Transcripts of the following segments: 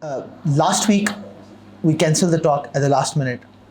Last week we canceled the talk at the last minute.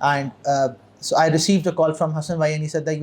And so I received a call from Hassan bhai and he said like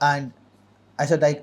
And I said like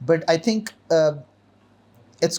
but I think it's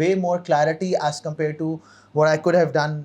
way more clarity as compared to what I could have done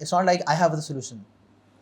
it's not like I have the solution.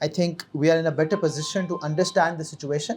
I think we are in a better position to understand the situation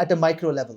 at a micro level.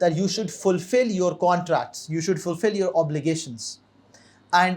that you should fulfill your contracts, you should fulfill your obligations. And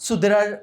So there are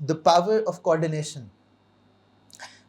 the power of coordination.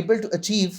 able to achieve,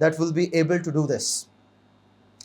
that will be able to do this.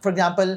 for example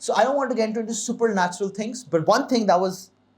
So I don't want to get into supernatural things, but one thing that was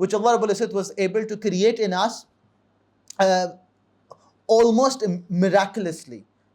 which Allah Rabbul Izzat was able to create in us almost miraculously.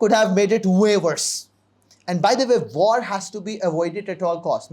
could have made it way worse. And by the way, war has to be avoided at all costs.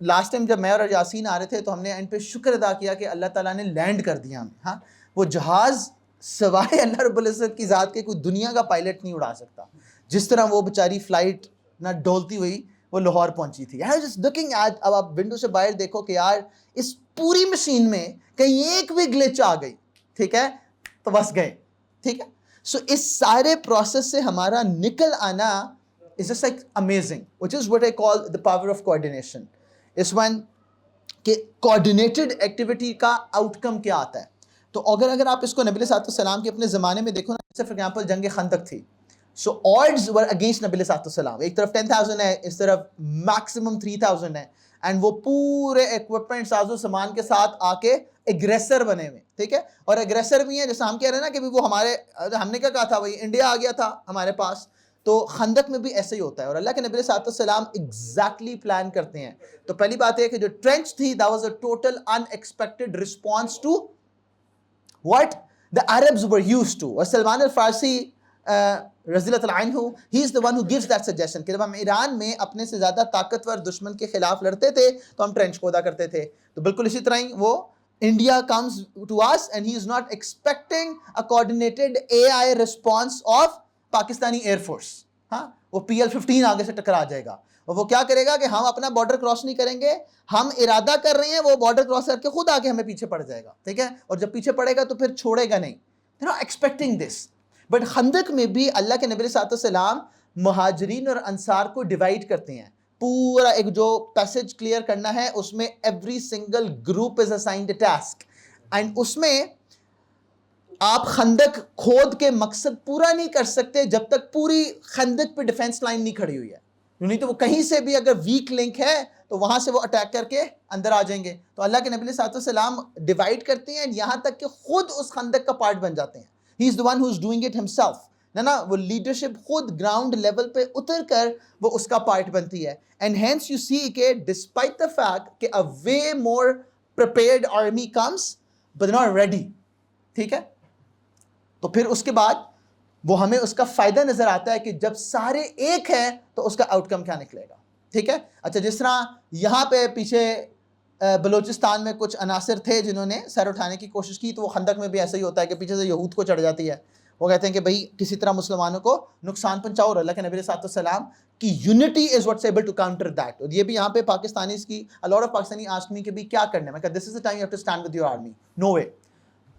Last time جب میں اور یاسین آ رہے تھے تو ہم نے and پہ شکر ادا کیا کہ اللہ تعالیٰ نے لینڈ کر دیا ہمیں. ہاں وہ جہاز سوائے اللہ رب العزت کی ذات کے کوئی دنیا کا پائلٹ نہیں اڑا سکتا. جس طرح وہ بیچاری فلائٹ نہ ڈولتی ہوئی وہ لاہور پہنچی تھی. اب آپ ونڈو سے باہر دیکھو کہ یار اس پوری مشین میں کہیں ایک بھی گلچ آ گئی, ٹھیک ہے, تو بس گئے. ٹھیک ہے, سو اس سارے پروسیس سے ہمارا نکل آنا is just like amazing, which is what I call the power of coordination. اس when کہ coordinated activity کا آؤٹ کم کیا آتا ہے. تو اگر آپ اس کو نبی صلی اللہ علیہ وسلم کے اپنے زمانے میں دیکھو نا, جیسے فار ایگزامپل جنگ خندق تھی, سو odds were against نبی صلی اللہ علیہ وسلم. ایک طرف 10,000 ہے, اس طرف میکسیمم 3,000 ہے, اینڈ وہ پورے ایکوپمنٹ ساز و سامان کے ساتھ آ کے ایگریسر بنے ہوئے. ٹھیک ہے, اور ایگریسر بھی ہیں جیسے ہم کہہ رہے ہیں نا کہ وہ ہمارے, ہم نے کیا کہا تھا, وہی انڈیا آ گیا تھا ہمارے پاس. تو خندق میں بھی ایسے ہی ہوتا ہے, اور اللہ کے نبی صلی اللہ علیہ وسلم ایگزیکٹلی پلان کرتے ہیں. تو پہلی بات ہے کہ جو ٹرینچ تھی that was a total unexpected response to what the Arabs were used to. اور سلمان الفارسی رضی اللہ تعالیٰ عنہ, he is the one who gives that suggestion کہ جب ہم ایران میں اپنے سے زیادہ طاقتور دشمن کے خلاف لڑتے تھے تو ہم ٹرینچ کھودا کرتے تھے. تو بالکل اسی طرح ہی وہ India comes to us and he is not expecting a coordinated AI response of Pakistani air force. ہاں وہ PL-15 آگے سے ٹکرا جائے گا, اور وہ کیا کرے گا کہ ہم اپنا بارڈر کراس نہیں کریں گے, ہم ارادہ کر رہے ہیں, وہ بارڈر کراس کر کے خود آگے ہمیں پیچھے پڑ جائے گا. ٹھیک ہے, اور جب پیچھے پڑے گا تو پھر چھوڑے گا نہیں. They're not expecting this. But خندق میں بھی اللہ کے نبی صلی اللہ علیہ وسلم مہاجرین اور انصار کو ڈیوائڈ کرتے ہیں. پورا ایک جو پیسج کلیئر کرنا ہے اس میں every single group is assigned a task, and اس میں آپ خندق کھود کے مقصد پورا نہیں کر سکتے جب تک پوری خندق پہ ڈیفense لائن نہیں کھڑی ہوئی ہے. نہیں تو وہ کہیں سے بھی اگر ویک لنک ہے تو وہاں سے وہ اٹیک کر کے اندر آ جائیں گے. تو اللہ کے نبی صلی اللہ علیہ وسلم ڈیوائڈ کرتے ہیں یہاں تک کہ خود اس خندق کا پارٹ بن جاتے ہیں. ہی از the one who is doing it himself. نا وہ لیڈرشپ خود گراؤنڈ لیول پہ اتر کر وہ اس کا پارٹ بنتی ہے. اینڈ ہینس یو سی کہ ڈسپائٹ دا فیکٹ کہ a way more prepared army comes but not ready. ٹھیک ہے, تو پھر اس کے بعد وہ ہمیں اس کا فائدہ نظر آتا ہے کہ جب سارے ایک ہیں تو اس کا آؤٹ کم کیا نکلے گا. ٹھیک ہے, اچھا جس طرح یہاں پہ پیچھے بلوچستان میں کچھ عناصر تھے جنہوں نے سر اٹھانے کی کوشش کی, تو وہ خندق میں بھی ایسا ہی ہوتا ہے کہ پیچھے سے یہود کو چڑھ جاتی ہے. وہ کہتے ہیں کہ بھئی کسی طرح مسلمانوں کو نقصان پہنچاؤ, اور اللہ کے نبی صلی اللہ علیہ وسلم کی unity is what's able to counter that. اور یہ بھی یہاں پہ پاکستانیز کی a lot of Pakistani asked me کہ بھی کیا کرنا ہے. میں کہا this is the time you have to stand with your army. No way.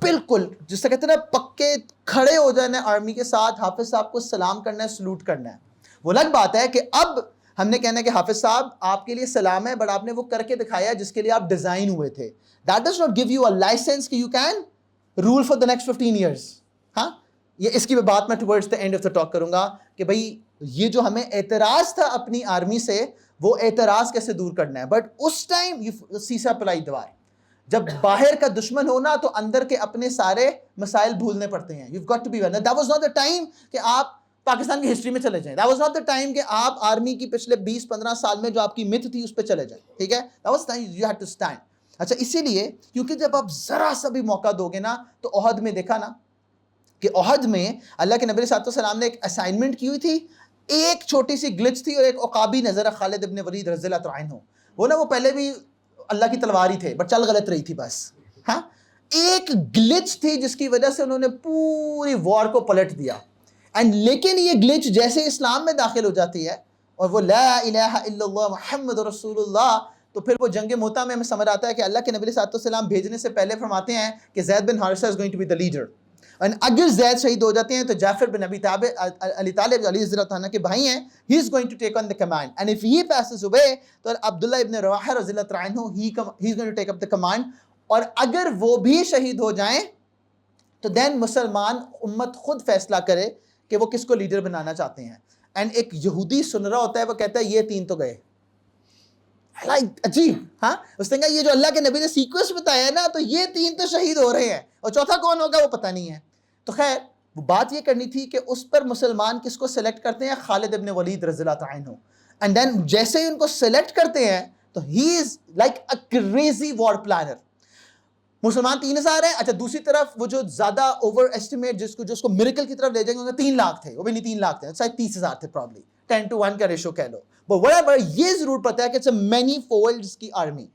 بالکل جس سے کہتے ہیں نا پکے کھڑے ہو جانا ہے آرمی کے ساتھ, حافظ صاحب کو سلام کرنا ہے, سلوٹ کرنا ہے. وہ الگ بات ہے کہ اب ہم نے کہنا ہے کہ حافظ صاحب آپ کے لیے سلام ہے, بٹ آپ نے وہ کر کے دکھایا جس کے لیے آپ ڈیزائن ہوئے تھے. That does not give you a license کہ you can rule for the next 15 years. ہاں یہ اس کی بات میں towards the end of the talk کروں گا کہ بھئی یہ جو ہمیں اعتراض تھا اپنی آرمی سے, وہ اعتراض کیسے دور کرنا ہے. بٹ اس ٹائم سیسا پلائی دوار, جب باہر کا دشمن ہونا تو اندر کے اپنے سارے مسائل بھولنے پڑتے ہیں. You've got to be well. That was not the time کہ آپ پاکستان کی ہسٹری میں چلے جائیں. That was not the time کہ آپ آرمی کی پچھلے 20-15 سال میں جو آپ کی مت تھی اس پہ چلے جائیں. ٹھیک ہے, that was the time you had to stand. اچھا اسی لیے کیونکہ جب آپ ذرا سا بھی موقع دو گے نا, تو احد میں دیکھا نا کہ احد میں اللہ کے نبی صلی اللہ علیہ وسلم نے ایک اسائنمنٹ کی ہوئی تھی, ایک چھوٹی سی گلچ تھی, اور ایک عقابی نظر خالد ابن ولید رضی اللہ تعالیٰ عنہ. وہ نا وہ پہلے بھی اللہ کی تلوار ہی تھے بٹ چل غلط رہی تھی بس. ہاں ایک گلچ تھی جس کی وجہ سے انہوں نے پوری وار کو پلٹ دیا. اینڈ لیکن یہ گلچ جیسے اسلام میں داخل ہو جاتی ہے اور وہ لا الہ الا اللہ محمد رسول اللہ, تو پھر وہ جنگ موتا میں ہمیں سمجھ آتا ہے کہ اللہ کے نبی صلی اللہ علیہ وسلم بھیجنے سے پہلے فرماتے ہیں کہ Zaid bin Haritha is going to be the leader. اور اگر زید شہید ہو جاتے ہیں تو جعفر بن ابی طالب, علی طالب علی رضی اللہ عنہ کے بھائی ہیں, he is going to take on the command, and if he passes away تو عبداللہ ابن رواحہ رضی اللہ عنہ he is going to take up the command. اور اگر وہ بھی شہید ہو جائیں تو دین مسلمان امت خود فیصلہ کرے کہ وہ کس کو لیڈر بنانا چاہتے ہیں. اینڈ ایک یہودی سن رہا ہوتا ہے, وہ کہتا ہے یہ تین تو گئے. عجیب. ہاں اس نے کہا یہ جو اللہ کے نبی نے سیکوینس بتایا ہے نا, تو یہ تین تو شہید ہو رہے ہیں, اور چوتھا کون ہوگا وہ پتہ نہیں ہے. تو خیر وہ بات یہ کرنی تھی کہ اس پر مسلمان کس کو سلیکٹ کرتے ہیں, خالد ابن ولید رضی اللہ عنہ. اینڈ دین جیسے ہی ان کو سلیکٹ کرتے ہیں تو he is like a crazy war planner. مسلمان 3,000 ہیں. اچھا دوسری طرف وہ جو زیادہ اوور ایسٹیمیٹ جس کو میریکل کی طرف لے جائیں گے 3 لاکھ تھے, وہ بھی نہیں 3 لاکھ تھے, شاید 30,000 تھے پرابلی, 10:1 کا ریشو کہہ لو. بٹ whatever, یہ ضرور پتہ ہے کہ اٹس اے مینی فولڈز کی آرمی.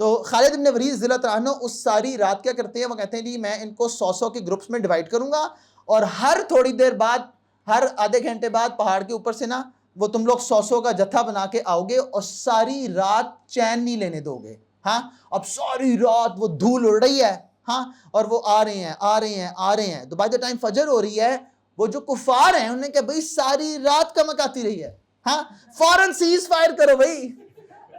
تو خالد بن ولید رضی اللہ تعالیٰ عنہ اس ساری رات کیا کرتے ہیں, وہ کہتے ہیں جی میں ان کو 100 کے گروپس میں ڈیوائڈ کروں گا, اور ہر تھوڑی دیر بعد, ہر آدھے گھنٹے بعد پہاڑ کے اوپر سے نا وہ تم لوگ 100 کا جتھا بنا کے آؤ گے, اور ساری رات چین نہیں لینے دو گے. ہاں, اب ساری رات وہ دھول اڑ رہی ہے, ہاں, اور وہ آ رہے ہیں آ رہے ہیں آ رہے ہیں. تو بائی دا ٹائم فجر ہو رہی ہے, وہ جو کفار ہیں انہوں نے کہا بھائی ساری رات کمک آتی رہی ہے, ہاں فوراً سیز فائر کرو بھائی,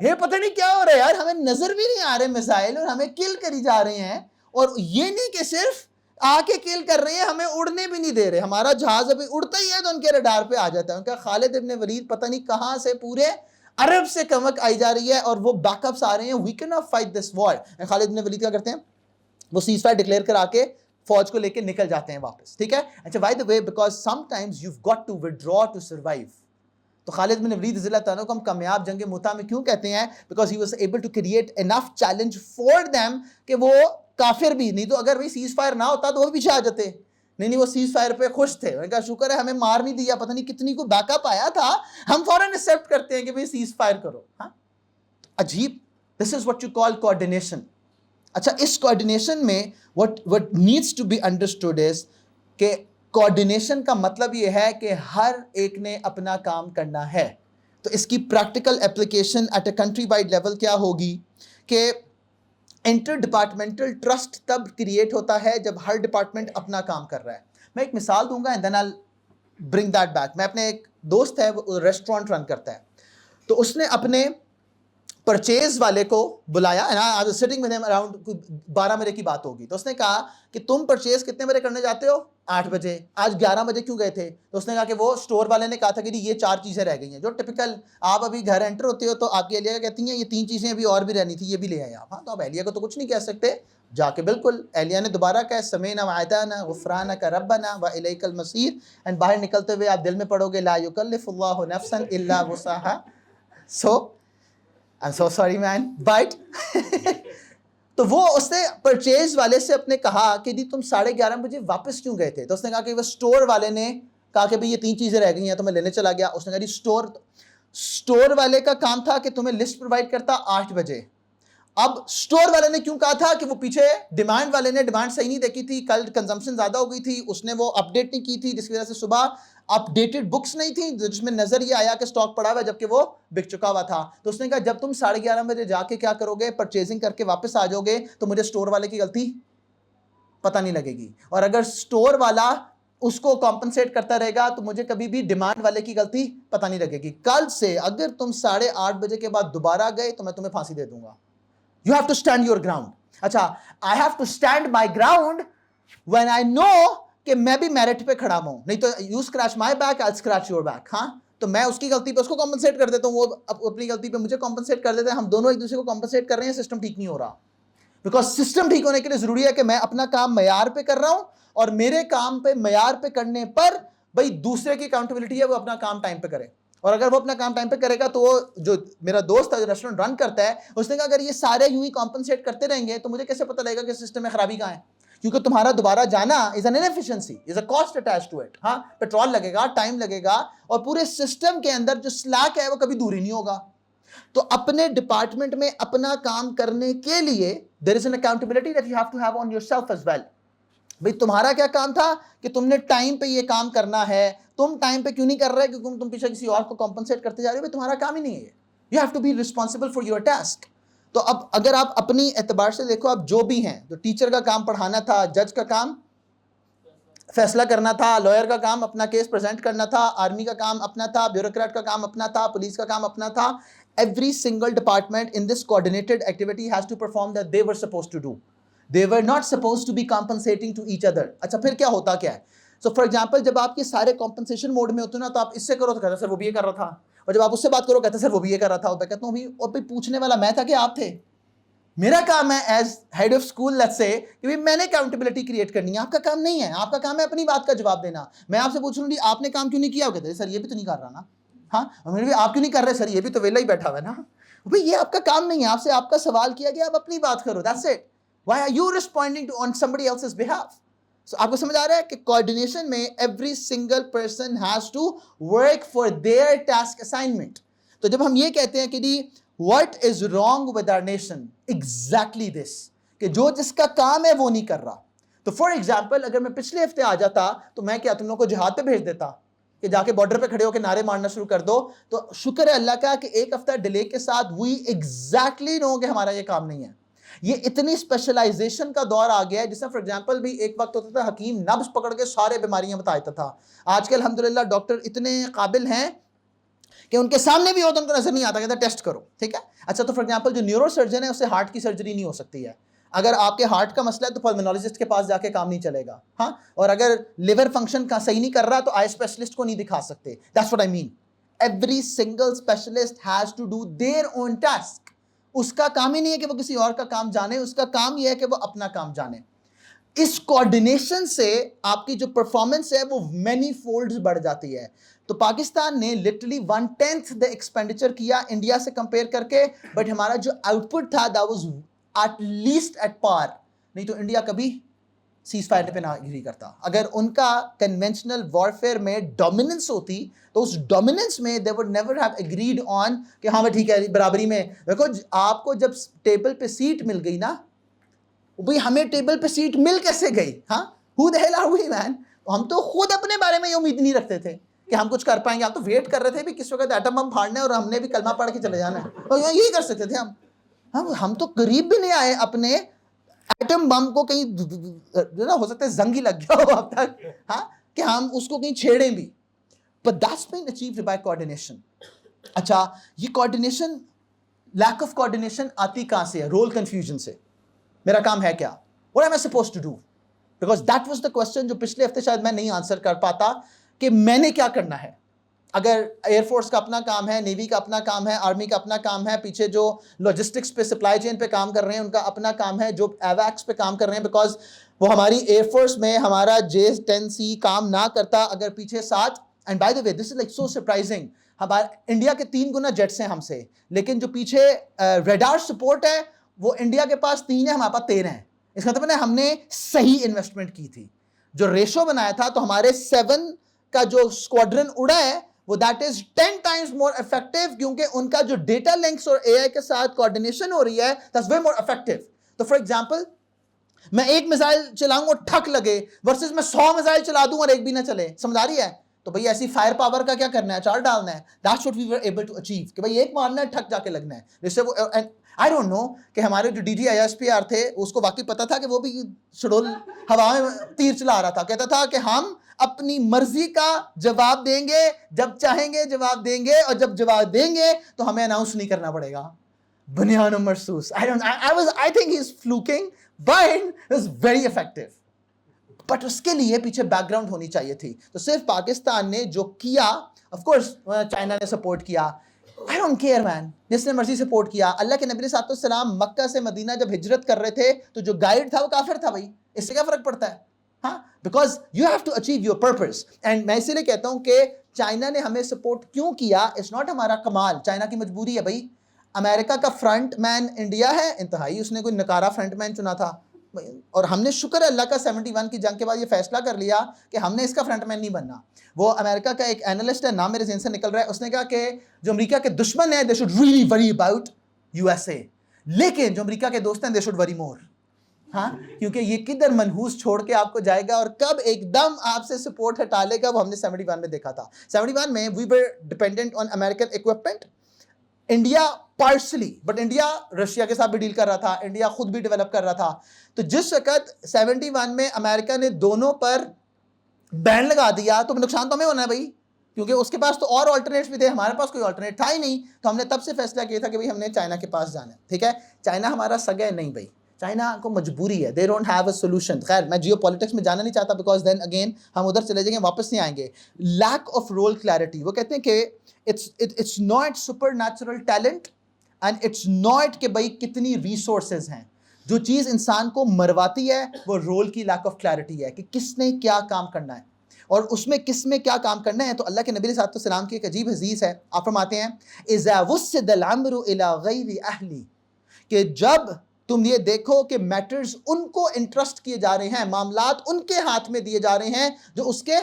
یہ پتہ نہیں کیا ہو رہا ہے یار, ہمیں نظر بھی نہیں آ رہے میزائل اور ہمیں کل کری جا رہے ہیں. اور یہ نہیں کہ صرف آ کے کل کر رہے ہیں, ہمیں اڑنے بھی نہیں دے رہے. ہمارا جہاز ابھی اڑتا ہی ہے تو ان کے ریڈار پہ آ جاتا ہے. ان کا خالد ابن ولید پتہ نہیں کہاں سے پورے عرب سے کمک آئی جا رہی ہے, اور وہ بیک اپس آ رہے ہیں, we can not fight this war. Khalid ibn Walid کیا کرتے ہیں, وہ سیز فائر ڈکلیئر کرا کے فوج کو لے کے نکل جاتے ہیں واپس. ٹھیک ہے. اچھا by the way, because sometimes you got to withdraw to survive. تو خالد بن ولید رضی اللہ تعالیٰ کو ہم کامیاب جنگ موتا میں کیوں کہتے ہیں, because he was able to create enough challenge for them کہ وہ کافر بھی نہیں, تو اگر وہی سیز فائر نہ ہوتا تو وہ بھی پیچھے آ جاتے. نہیں وہ سیز فائر پہ خوش تھے, انہوں نے کہا شکر ہے ہمیں مار نہیں دیا, پتہ نہیں کتنی کو بیک اپ آیا تھا, ہم فوراً ایکسیپٹ کرتے ہیں کہ بھئی سیز فائر کرو. ہاں عجیب. This is what you call coordination. اچھا اس کوآرڈینیشن میں what needs to be understood is کہ کوآرڈینیشن کا مطلب یہ ہے کہ ہر ایک نے اپنا کام کرنا ہے. تو اس کی practical application at a countrywide level کیا ہوگی کہ انٹر ڈپارٹمنٹل ٹرسٹ تب کریٹ ہوتا ہے جب ہر ڈپارٹمنٹ اپنا کام کر رہا ہے. میں ایک مثال دوں گا and then I bring that back. میں اپنے ایک دوست ہے, وہ ریسٹورینٹ رن کرتا ہے, تو اس نے اپنے پرچیز والے کو بلایا, سٹنگ ود ہم اراؤنڈ 12 بجے کی بات ہوگی. تو اس نے کہا کہ تم پرچیز کتنے بجے کرنے جاتے ہو, 8 بجے. آج 11 بجے کیوں گئے تھے؟ تو اس نے کہا کہ وہ اسٹور والے نے کہا تھا کہ یہ 4 چیزیں رہ گئی ہیں, جو ٹپیکل آپ ابھی گھر انٹر ہوتے ہو تو آپ کی اہلیہ کہتی ہیں یہ 3 چیزیں ابھی اور بھی رہنی تھی, یہ بھی لے آئے آپ. ہاں تو آپ اہلیہ کو تو کچھ نہیں کہہ سکتے, جا کے بالکل اہلیہ نے دوبارہ کہا سمینا وعدانا غفرانک ربنا والیک المصیر, اینڈ باہر نکلتے ہوئے آپ دل میں پڑھو گے لا یکلف اللہ نفسا الا وسعها. I'm so sorry man, but تو وہ اس نے پرچیز والے سے اپنے کہا کہ جی تم 11:30 بجے واپس کیوں گئے تھے؟ تو اس نے کہا کہ وہ اسٹور والے نے کہا کہ بھئی یہ 3 چیزیں رہ گئی ہیں تو میں لینے چلا گیا. اس نے کہا جی اسٹور والے کا کام تھا کہ تمہیں لسٹ پرووائڈ کرتا 8 بجے. اب اسٹور والے نے کیوں کہا تھا کہ وہ پیچھے ڈیمانڈ والے نے ڈیمانڈ صحیح نہیں دیکھی تھی, کل کنزمپشن زیادہ ہو گئی تھی, اس نے وہ اپڈیٹ نہیں کی تھی, جس کی وجہ سے صبح اپڈیٹڈ بکس نہیں تھیں جس میں نظر یہ آیا کہ سٹاک پڑا ہوا ہے جبکہ وہ بک چکا ہوا تھا. تو اس نے کہا جب تم 11:30 بجے جا کے کیا کرو گے, پرچیزنگ کر کے واپس آ جاؤ گے, تو مجھے اسٹور والے کی غلطی پتہ نہیں لگے گی, اور اگر اسٹور والا اس کو کمپنسیٹ کرتا رہے گا تو مجھے کبھی بھی ڈیمانڈ والے کی غلطی پتہ نہیں لگے گی. کل سے اگر تم 8:30 بجے کے بعد دوبارہ گئے تو میں تمہیں پھانسی دے دوں گا. You have to stand your ground. اچھا I have to stand my ground when I know کہ میں بھی میرٹ پہ کھڑا ہوں, نہیں تو you scratch my back, I'll scratch your back. ہاں تو میں اس کی غلطی پہ اس کو کمپنسیٹ کر دیتا ہوں, وہ اپنی غلطی پہ مجھے کمپنسیٹ کر دیتے ہیں, ہم دونوں ایک دوسرے کو کمپنسیٹ کر رہے ہیں, سسٹم ٹھیک نہیں ہو رہا. بیکاز سسٹم ٹھیک ہونے کے لیے ضروری ہے کہ میں اپنا کام معیار پہ کر رہا ہوں, اور میرے کام پہ معیار پہ کرنے پر بھائی دوسرے کی اکاؤنٹیبلٹی ہے وہ اپنا کام ٹائم پہ کرے. اور اگر وہ اپنا کام ٹائم پہ کرے گا تو وہ جو میرا دوست ہے جو ریسٹورینٹ رن کرتا ہے, اس نے کہا اگر یہ سارے یوں ہی کمپنسیٹ کرتے رہیں گے تو مجھے کیسے پتہ لگے گا کہ سسٹم میں خرابی کہاں ہے, کیونکہ تمہارا دوبارہ جانا is an inefficiency, is a cost attach to it. ہاں پیٹرول لگے گا, ٹائم لگے گا, اور پورے سسٹم کے اندر جو سلیک ہے وہ کبھی دور ہی نہیں ہوگا. تو اپنے ڈپارٹمنٹ میں اپنا کام کرنے کے لیے there is an accountability that you have to have on yourself as well. بھئی تمہارا کیا کام تھا کہ تم نے ٹائم پہ یہ کام کرنا ہے, تم ٹائم پہ کیوں نہیں کر رہے کیونکہ تم پیچھے کسی اور کو کمپنسیٹ کرتے جا رہے ہو, تمہارا کام ہی نہیں ہے. You have to be responsible for your task. تو اب اگر آپ اپنی اعتبار سے دیکھو, آپ جو بھی ہیں, جو ٹیچر کا کام پڑھانا تھا, جج کا کام فیصلہ کرنا تھا, لائر کا کام اپنا کیس پریزنٹ کرنا تھا, آرمی کا کام اپنا تھا, بیوروکریٹ کا کام اپنا تھا, پولیس کا کام اپنا تھا. Every single department in this coordinated activity has to perform that they were supposed to do. They were not supposed to be compensating to each other. اچھا پھر کیا ہوتا کیا ہے؟ So for example جب آپ کے سارے compensation mode میں ہوتے ہیں نا, تو آپ اس سے کرو تو کہتا سر وہ بھی یہ کر رہا تھا, اور جب آپ اس سے بات کرو کہتے سر وہ بھی یہ کر رہا تھا, اور میں کہتا ہوں اور پھر پوچھنے والا میں تھا کہ آپ تھے. میرا کام ہے as head of school let's say کہ میں نے اکاؤنٹیبلٹی کریٹ کرنی ہے, آپ کا کام نہیں ہے. آپ کا کام ہے اپنی بات کا جواب دینا. میں آپ سے پوچھ رہا ہوں آپ نے کام کیوں نہیں کیا, وہ کہتے سر یہ بھی تو نہیں کر رہا نا. ہاں میرے بھی آپ کیوں نہیں کر رہے سر, یہ بھی تو ویلا ہی بیٹھا ہوا ہے نا. بھئی یہ آپ کا کام نہیں ہے, آپ سے آپ کا سوال کیا گیا, آپ اپنی بات کرو, that's it. Why are you responding to on somebody else's behalf? So آپ کو سمجھ آ رہا ہے کہ کوآرڈینیشن میں every single person has to work for their task assignment. تو جب ہم یہ کہتے ہیں کہ جی what is wrong with our nation, exactly this, کہ جو جس کا کام ہے وہ نہیں کر رہا. تو فار ایگزامپل اگر میں پچھلے ہفتے آ جاتا تو میں کیا تم لوگوں کو جہاد پہ بھیج دیتا کہ جا کے بارڈر پہ کھڑے ہو کے نعرے مارنا شروع کر دو. تو شکر ہے اللہ کا کہ ایک ہفتہ ڈیلے کے ساتھ وی ایگزیکٹلی نو کہ ہمارا یہ کام نہیں ہے. یہ اتنی اسپیشلائزیشن کا دور آ گیا ہے جس میں فار ایگزامپل بھی ایک وقت ہوتا تھا حکیم نبض پکڑ کے سارے بیماریاں بتا دیتا تھا. آج کل الحمدللہ ڈاکٹر اتنے قابل ہیں کہ ان کے سامنے بھی ہو تو ان کو نظر نہیں آتا، کہتا ٹیسٹ کرو. ٹھیک ہے. اچھا تو فار ایگزامپل جو نیورو سرجن ہے اس سے ہارٹ کی سرجری نہیں ہو سکتی ہے. اگر آپ کے ہارٹ کا مسئلہ ہے تو پلمنالوجسٹ کے پاس جا کے کام نہیں چلے گا. ہاں، اور اگر لیور فنکشن کا صحیح نہیں کر رہا تو آئی اسپیشلسٹ کو نہیں دکھا سکتے. That's what I mean. Every single specialist has to do their own task. اس کا کام ہی نہیں ہے کہ وہ کسی اور کا کام جانے، اس کا کام یہ ہے کہ وہ اپنا کام جانے. اس کوآرڈینیشن سے آپ کی جو پرفارمنس ہے وہ مینی فولڈز بڑھ جاتی ہے. تو پاکستان نے لٹرلی 1/10 دا ایکسپینڈیچر کیا انڈیا سے کمپیئر کر کے، بٹ ہمارا جو آؤٹ پٹ تھا that was at least at par. نہیں تو انڈیا کبھی سیز فائر پہ نہ اگری کرتا. اگر ان کا کنونشنل وارفیئر میں ڈومیننس ہوتی تو اس ڈومیننس میں they would never have agreed on کہ ہاں ٹھیک ہے برابری میں. دیکھو آپ کو جب ٹیبل پہ سیٹ مل گئی نا، بھئی ہمیں ٹیبل پہ سیٹ مل کیسے گئی؟ ہاں who the hell are we man؟ ہم تو خود اپنے بارے میں یہ امید نہیں رکھتے تھے کہ ہم کچھ کر پائیں گے. ہم تو ویٹ کر رہے تھے بھی کس وقت ایٹم بم پھاڑنا ہے اور ہم نے بھی کلمہ پڑھ کے چلے جانا ہے، اور یہی کر سکتے تھے ہم تو قریب بھی نہیں آئے اپنے ایٹم بم کو. کہیں جو نا ہو سکتا ہے زنگ ہی لگ گیا ہو اب تک، ہاں، کہ ہم اس کو کہیں چھیڑیں بھی. But that's been achieved by coordination. اچھا یہ کوآرڈینیشن، لیک آف کوآرڈینیشن آتی کہاں سے ہے؟ رول کنفیوژن سے. میرا کام ہے کیا؟ What am I supposed to do? Because that was the question جو پچھلے ہفتے شاید میں نہیں آنسر کر پاتا کہ میں نے کیا کرنا ہے. اگر ایئر فورس کا اپنا کام ہے، نیوی کا اپنا کام ہے، آرمی کا اپنا کام ہے، پیچھے جو لاجسٹکس پہ سپلائی چین پہ کام کر رہے ہیں ان کا اپنا کام ہے، جو ایویکس پہ کام کر رہے ہیں، بیکاز وہ ہماری ایئر فورس میں ہمارا J-10C کام نہ کرتا اگر پیچھے ساتھ. And by the way this is like so surprising, ہمارے انڈیا کے 3 گنا جیٹس ہیں ہم سے، لیکن جو پیچھے ریڈار سپورٹ ہے وہ انڈیا کے پاس 3 ہے، ہمارے پاس 13 ہیں. اس کا مطلب ہے ہم نے صحیح انویسٹمنٹ کی تھی. جو ریشو بنایا تھا تو ہمارے 7 کا جو اسکواڈرن اڑا ہے وہ that is 10 times more effective، کیونکہ ان کا جو ڈیٹا لنکس اور اے آئی کے ساتھ کوآرڈینیشن ہو رہی ہے that's way more effective. تو فار ایگزامپل میں ایک میزائل چلاؤں اور ٹھک لگے ورسز میں 100 میزائل چلا دوں اور ایک بھی نہ چلے. سمجھ آ رہی ہے؟ تو بھئی ایسی فائر پاور کا کیا کرنا ہے؟ 4 ڈالنا ہے. That's what we were able to achieve کہ بھئی ایک مارنا ہے ٹھک جا کے لگنا ہے. جس سے وہ I don't know کہ ہمارے جو DGISPR تھے اس کو واقعی پتا تھا کہ وہ بھی شڈول ہوا میں تیر چلا رہا تھا. کہتا تھا کہ ہم اپنی مرضی کا جواب دیں گے، جب چاہیں گے جواب دیں گے، اور جب جواب دیں گے تو ہمیں اناؤنس نہیں کرنا پڑے گا. بنیان و مرصوص. I think he's fluking but it was very effective. But اس کے لیے پیچھے بیک گراؤنڈ ہونی چاہیے تھی. تو صرف پاکستان نے جو کیا، آف کورس چائنا نے سپورٹ کیا، I don't care man، جس نے مرضی سپورٹ کیا. اللہ کے نبی صلی اللہ علیہ وسلم مکہ سے مدینہ جب ہجرت کر رہے تھے تو جو گائیڈ تھا وہ کافر تھا. بھائی اس سے کیا فرق پڑتا ہے؟ ہاں، because you have to achieve your purpose. And میں اسی لیے کہتا ہوں کہ چائنا نے ہمیں سپورٹ کیوں کیا، اٹس ناٹ ہمارا کمال، چائنا کی مجبوری ہے. بھائی امریکہ کا فرنٹ مین انڈیا ہے انتہائی، اس نے کوئی نکارا فرنٹ مین چنا تھا، اور ہم نے شکر ہے اللہ کا 71 کی جنگ کے بعد یہ فیصلہ کر لیا کہ ہم نے اس کا فرنٹ مین نہیں بننا. وہ امریکہ کا ایک اینالسٹ ہے، نام میرے ذہن سے نکل رہا ہے، اس نے کہا کہ جو امریکہ کے دشمن ہیں they should really worry about USA، لیکن جو امریکہ کے دوست ہیں they should worry more. ہاں، کیونکہ یہ کدھر منحوس چھوڑ کے آپ کو جائے گا اور کب ایک دم آپ سے سپورٹ ہٹا لے گا، وہ ہم نے 71 میں دیکھا تھا. 71 میں we were dependent on American equipment. India partially, but India Russia کے ساتھ بھی ڈیل کر رہا تھا، انڈیا خود بھی ڈیولپ کر رہا تھا. تو جس وقت 71 میں امریکہ نے دونوں پر بین لگا دیا تو نقصان تو ہمیں ہونا ہے بھائی، کیونکہ اس کے پاس تو اور آلٹرنیٹس بھی تھے، ہمارے پاس کوئی آلٹرنیٹ تھا ہی نہیں. تو ہم نے تب سے فیصلہ کیا تھا کہ بھائی ہم نے چائنا کے پاس جانا ہے. ٹھیک ہے، چائنا ہمارا سگا ہے نہیں بھائی، چائنا کو مجبوری ہے، they don't have a solution. خیر میں جیو پالیٹکس میں جانا نہیں چاہتا بیکاز دین اگین ہم ادھر چلے جائیں گے، واپس نہیں آئیں گے. لیک آف رول کلیئرٹی، وہ کہتے ہیں کہ it's not supernatural talent and it's not کہ بھائی کتنی ریسورسز ہیں. جو چیز انسان کو مرواتی ہے وہ رول کی لیک آف کلیئرٹی ہے کہ کس نے کیا کام کرنا ہے اور اس میں کس میں کیا کام کرنا ہے. تو اللہ کے نبی صلی اللہ علیہ وسلم کی ایک عجیب حدیث ہے، آپ فرماتے ہیں اذا وسد الامر الى غیر اہلی، کہ جب تم یہ دیکھو کہ میٹرز ان کو انٹرسٹ کیے جا رہے ہیں, معاملات ان کے ہاتھ میں دیے جا رہے ہیں جو اس کے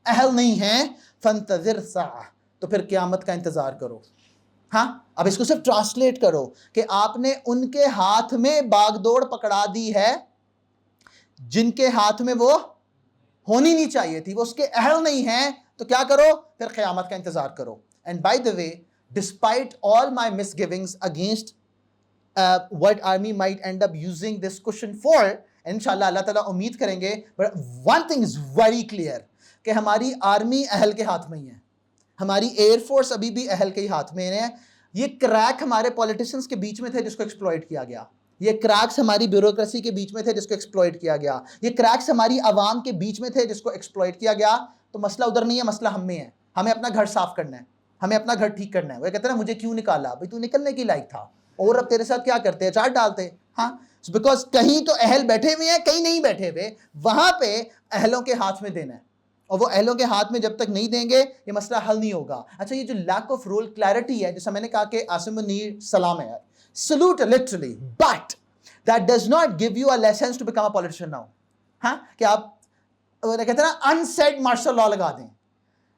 اہل نہیں ہیں. فانتظر ساعہ, تو پھر قیامت کا انتظار کرو. ہاں, اب اس کو صرف ٹرانسلیٹ کرو کہ آپ نے ان کے ہاتھ میں باغ دوڑ پکڑا دی ہے جن کے ہاتھ میں وہ ہونی نہیں چاہیے تھی, وہ اس کے اہل نہیں ہیں, تو کیا کرو, پھر قیامت کا انتظار کرو. And by the way, despite all my misgivings against what army might end up using this cushion for, انشاءاللہ اللہ تعالیٰ امید کریں گے, but one thing is very clear کہ ہماری آرمی اہل کے ہاتھ میں ہی ہے, ہماری ایئر فورس ابھی بھی اہل کے ہی ہاتھ میں ہے. یہ کریک ہمارے پولیٹیشنز کے بیچ میں تھے جس کو ایکسپلوئٹ کیا گیا, یہ کریکس ہماری بیوروکریسی کے بیچ میں تھے جس کو ایکسپلوئٹ کیا گیا, یہ کریکس ہماری عوام کے بیچ میں تھے جس کو ایکسپلوئٹ کیا گیا. تو مسئلہ ادھر نہیں ہے, مسئلہ ہم میں ہے. ہمیں اپنا گھر صاف کرنا ہے, ہمیں اپنا گھر ٹھیک کرنا ہے. وہ کہتے ہیں نا مجھے کیوں نکالا, بھائی تو نکلنے کی لائق تھا, اور اب تیرے ساتھ کیا کرتے ہیں, چاٹ ڈالتے. ہاں, بیکاز کہیں تو اہل بیٹھے ہوئے ہیں, کہیں نہیں بیٹھے ہوئے, وہاں پہ اہلوں کے ہاتھ میں دینا ہے, اور وہ اہلوں کے ہاتھ میں جب تک نہیں دیں گے یہ مسئلہ حل نہیں ہوگا. اچھا, یہ جو لیک آف رول کلیئرٹی ہے, جیسا میں نے کہا کہ عاصم منیر سلام ہے, salute literally, but that does not give you a license to become a politician now. ہاں, کہ آپ کہتے ہیں نا unsaid martial law لگا دیں,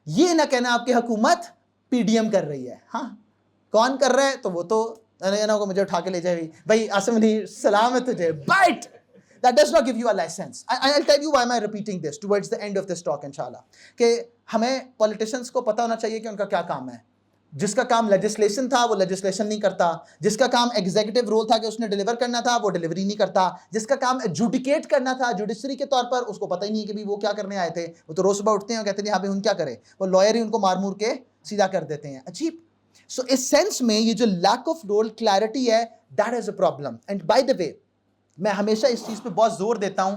یہ نہ کہنا آپ کی حکومت پی ڈی ایم کر رہی ہے. ہاں, کون کر رہا ہے, تو وہ تو مجھے اٹھا کے لے جائے بھائی عاصم منیر سلام ہے تجھے, but that does not give you a license. I'll tell you why am I repeating this towards the end of this talk inshallah, کہ ہمیں politicians کو پتہ ہونا چاہیے کہ ان کا کیا کام ہے. جس کا کام لیجسلیشن تھا وہ لیجسلیشن نہیں کرتا, جس کا کام ایگزیکٹو رول تھا کہ اس نے ڈیلیور کرنا تھا وہ ڈیلیوری نہیں کرتا, جس کا کام ایڈجوڈیکیٹ کرنا تھا جوڈیشری کے طور پر, اس کو پتہ ہی نہیں ہے کہ بھی وہ کیا کرنے آئے تھے. وہ تو روز صبح اٹھتے ہیں اور کہتے ہیں ہاں بھائی ان کیا کرے, وہ لائر ہی ان کو مار مور کے سیدھا کر دیتے ہیں. عجیب. سو اس سینس میں یہ جو لیک آف رول کلیئرٹی ہے, that is a problem. And by the way, میں ہمیشہ اس چیز پہ بہت زور دیتا ہوں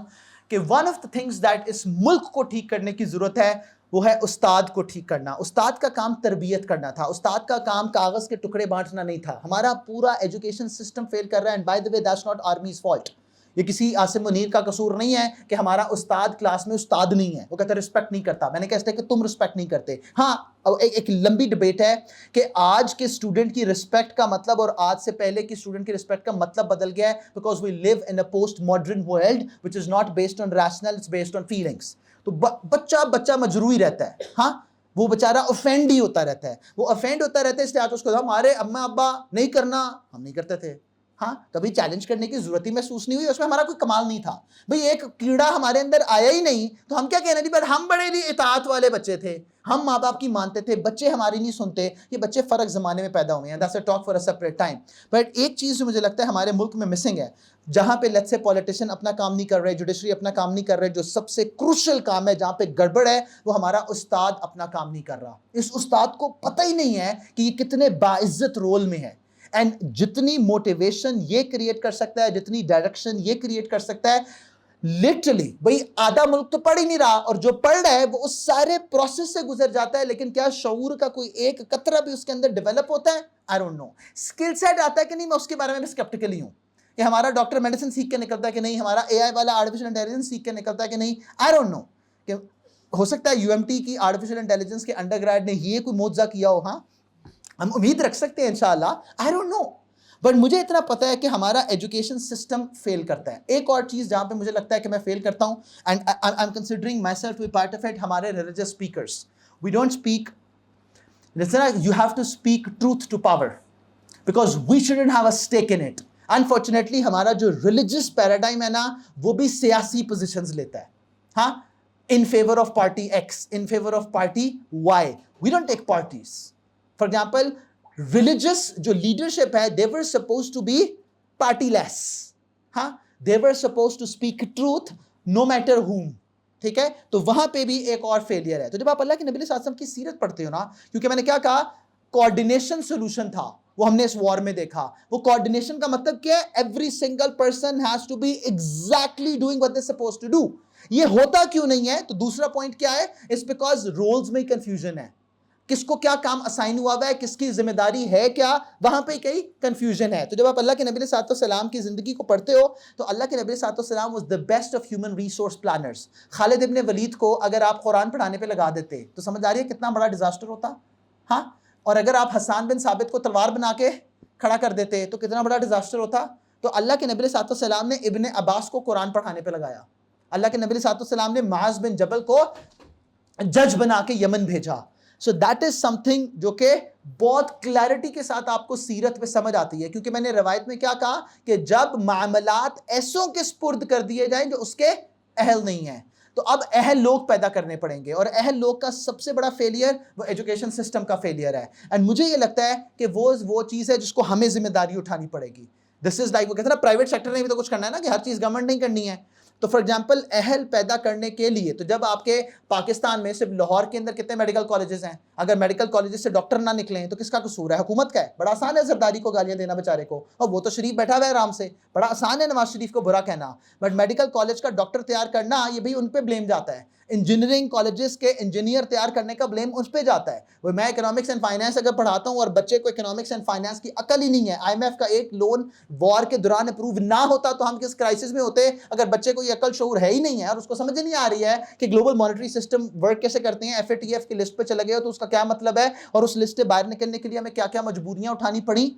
کہ one of the things that اس ملک کو ٹھیک کرنے کی ضرورت ہے وہ ہے استاد کو ٹھیک کرنا. استاد کا کام تربیت کرنا تھا, استاد کا کام کاغذ کے ٹکڑے بانٹنا نہیں تھا. ہمارا پورا ایجوکیشن سسٹم فیل کر رہا ہے, and by the way that's not armies fault. یہ کسی عاصم منیر کا قصور نہیں ہے کہ ہمارا استاد کلاس میں استاد نہیں ہے, وہ کہتا ہے رسپیکٹ نہیں کرتا. میں نے کہا کہ تم رسپیکٹ نہیں کرتے. ہاں, ایک لمبی ڈبیٹ ہے کہ آج کے اسٹوڈنٹ کی رسپیکٹ کا مطلب اور آج سے پہلے کی اسٹوڈنٹ کی رسپیکٹ کا مطلب بدل گیا ہے, because we live in a postmodern world which is not based on rational, it's based on feelings. تو بچہ مجروحی رہتا ہے. ہاں, وہ بیچارہ افینڈ ہی ہوتا رہتا ہے, وہ افینڈ ہوتا رہتا ہے, اس لیے آج اس کو ہمارے اماں ابا نہیں کرنا, ہم نہیں کرتے تھے. ہاں, کبھی چیلنج کرنے کی ضرورت ہی محسوس نہیں ہوئی, اس میں ہمارا کوئی کمال نہیں تھا. بھئی ایک کیڑا ہمارے اندر آیا ہی نہیں تو ہم کیا کہنا جی, بٹ ہم بڑے ہی اطاعت والے بچے تھے, ہم ماں باپ کی مانتے تھے, بچے ہماری نہیں سنتے. یہ بچے فرق زمانے میں پیدا ہوئے ہیں, that's a talk for a separate time. But ایک چیز جو مجھے لگتا ہے ہمارے ملک میں مسنگ ہے, جہاں پہ لیٹس سے پولیٹیشین اپنا کام نہیں کر رہے, جوڈیشری اپنا کام نہیں کر رہے, جو سب سے کروشل کام ہے جہاں پہ گڑبڑ ہے وہ ہمارا استاد اپنا کام نہیں کر رہا. اس استاد کو پتہ ہی نہیں ہے کہ یہ کتنے باعزت رول میں ہے, اینڈ جتنی موٹیویشن یہ کریٹ کر سکتا ہے, جتنی ڈائریکشن یہ کریٹ کر سکتا ہے, لٹرلی بھئی آدھا ملک تو پڑھ ہی نہیں رہا, اور جو پڑھ رہا ہے وہ اس سارے پروسیس سے گزر جاتا ہے, لیکن کیا شعور کا کوئی ایک قطرہ بھی اس کے اندر ڈیولپ ہوتا ہے؟ I don't know. Skill set آتا ہے کہ نہیں, میں اس کے بارے میں اسکیپٹیکل ہی ہوں کہ ہمارا ڈاکٹر میڈیسن سیکھ کے نکلتا ہے کہ نہیں, ہمارا اے آئی والا آرٹیفیشل انٹیلیجنس سیکھ کے نکلتا ہے کہ نہیں. آئی ڈونٹ نو کہ ہو سکتا ہے یو ایم ٹی کی آرٹیفیشل انٹیلیجنس کے انڈر گریڈ نے یہ کوئی معجزہ کیا ہو. ہاں, ہم امید رکھ سکتے ہیں انشاءاللہ, آئی ڈونٹ نو. بٹ مجھے اتنا پتہ ہے کہ ہمارا ایجوکیشن سسٹم فیل کرتا ہے. ایک اور چیز جہاں پہ مجھے لگتا ہے کہ میں فیل کرتا ہوں, and I am considering my self to be part of it, ہمارے religious speakers. We don't speak, you have to speak truth to power, because we shouldn't have a stake in it. Unfortunately ہمارا جو religious paradigm ہے نا, وہ بھی سیاسی positions لیتا ہے. ہاں, in favor of party X, in favor of party Y. We don't take parties. For example, religious جو leadership ہے, they were supposed to be partyless. ہاں, they were supposed to speak truth no matter whom. ٹھیک ہے, تو وہاں پہ بھی ایک اور فیلئر ہے. تو جب آپ اللہ کے نبی صلی اللہ علیہ وسلم کی سیرت پڑھتے ہو نا, کیونکہ میں نے کیا کہا, کوارڈینیشن سولوشن تھا, وہ ہم نے اس وار میں دیکھا. وہ کوارڈینیشن کا مطلب کیا ہے, every single person has to be exactly doing what they're supposed to do. یہ ہوتا کیوں نہیں ہے؟ تو دوسرا پوائنٹ کیا ہے, اس بیکاز رولز میں کنفیوژن ہے, کس کو کیا کام اسائن ہوا ہوا ہے, کس کی ذمہ داری ہے کیا, وہاں پہ کئی کنفیوژن ہے. تو جب آپ اللہ کے نبی صلی اللہ علیہ وسلم کی زندگی کو پڑھتے ہو تو اللہ کے نبی صلی اللہ علیہ وسلم was the best of human resource planners. Khalid ibn ولید کو اگر آپ قرآن پڑھانے پہ لگا دیتے تو سمجھ آ رہی ہے کتنا بڑا ڈیزاسٹر ہوتا. ہاں, اور اگر آپ حسان بن ثابت کو تلوار بنا کے کھڑا کر دیتے تو کتنا بڑا ڈیزاسٹر ہوتا. تو اللہ کے نبی صلی اللہ علیہ وسلم نے ابن عباس کو قرآن پڑھانے پہ لگایا. اللہ کے نبی صلی اللہ علیہ وسلم نے معاذ بن جبل کو جج بنا کے یمن بھیجا. سو دیٹ از سم تھنگ جو کہ بہت کلیئرٹی کے ساتھ آپ کو سیرت پہ سمجھ آتی ہے, کیونکہ میں نے روایت میں کیا کہا کہ جب معاملات ایسوں کے سپرد کر دیے جائیں جو اس کے اہل نہیں ہیں, تو اب اہل لوگ پیدا کرنے پڑیں گے, اور اہل لوگ کا سب سے بڑا فیلئر وہ ایجوکیشن سسٹم کا فیلئر ہے. اینڈ مجھے یہ لگتا ہے کہ وہ چیز ہے جس کو ہمیں ذمہ داری اٹھانی پڑے گی. دس از لائک وہ کہتے ہیں نا پرائیویٹ سیکٹر نے بھی تو کچھ کرنا ہے نا, کہ ہر چیز گورنمنٹ نہیں کرنی ہے. تو فار ایگزامپل اہل پیدا کرنے کے لیے, تو جب آپ کے پاکستان میں صرف لاہور کے اندر کتنے میڈیکل کالجز ہیں, اگر میڈیکل کالجز سے ڈاکٹر نہ نکلیں تو کس کا قصور ہے؟ حکومت کا ہے. بڑا آسان ہے زرداری کو گالیاں دینا بیچارے کو, اور وہ تو شریف بیٹھا ہوا ہے آرام سے, بڑا آسان ہے نواز شریف کو برا کہنا. بٹ میڈیکل کالج کا ڈاکٹر تیار کرنا یہ بھی ان پہ بلیم جاتا ہے. انجینئرنگ کالجز کے انجینئر تیار کرنے کا بلیم اس پہ جاتا ہے. وہ میں اکنامکس اینڈ فائنانس اگر پڑھاتا ہوں اور بچے کو اکنامکس اینڈ فائنانس کی عقل ہی نہیں ہے, آئی ایم ایف کا ایک لون وار کے دوران اپروو نہ ہوتا تو ہم کس کرائسس میں ہوتے, اگر بچے کو یہ عقل شعور ہے ہی نہیں ہے اور اس کو سمجھ نہیں آ رہی ہے کہ گلوبل مانیٹری سسٹم ورک کیسے کرتے ہیں, ایف اے ٹی ایف کی لسٹ پہ چلے گئے تو اس کا کیا مطلب ہے, اور اس لسٹ سے باہر نکلنے کے لیے ہمیں کیا کیا مجبوریاں اٹھانی پڑیں.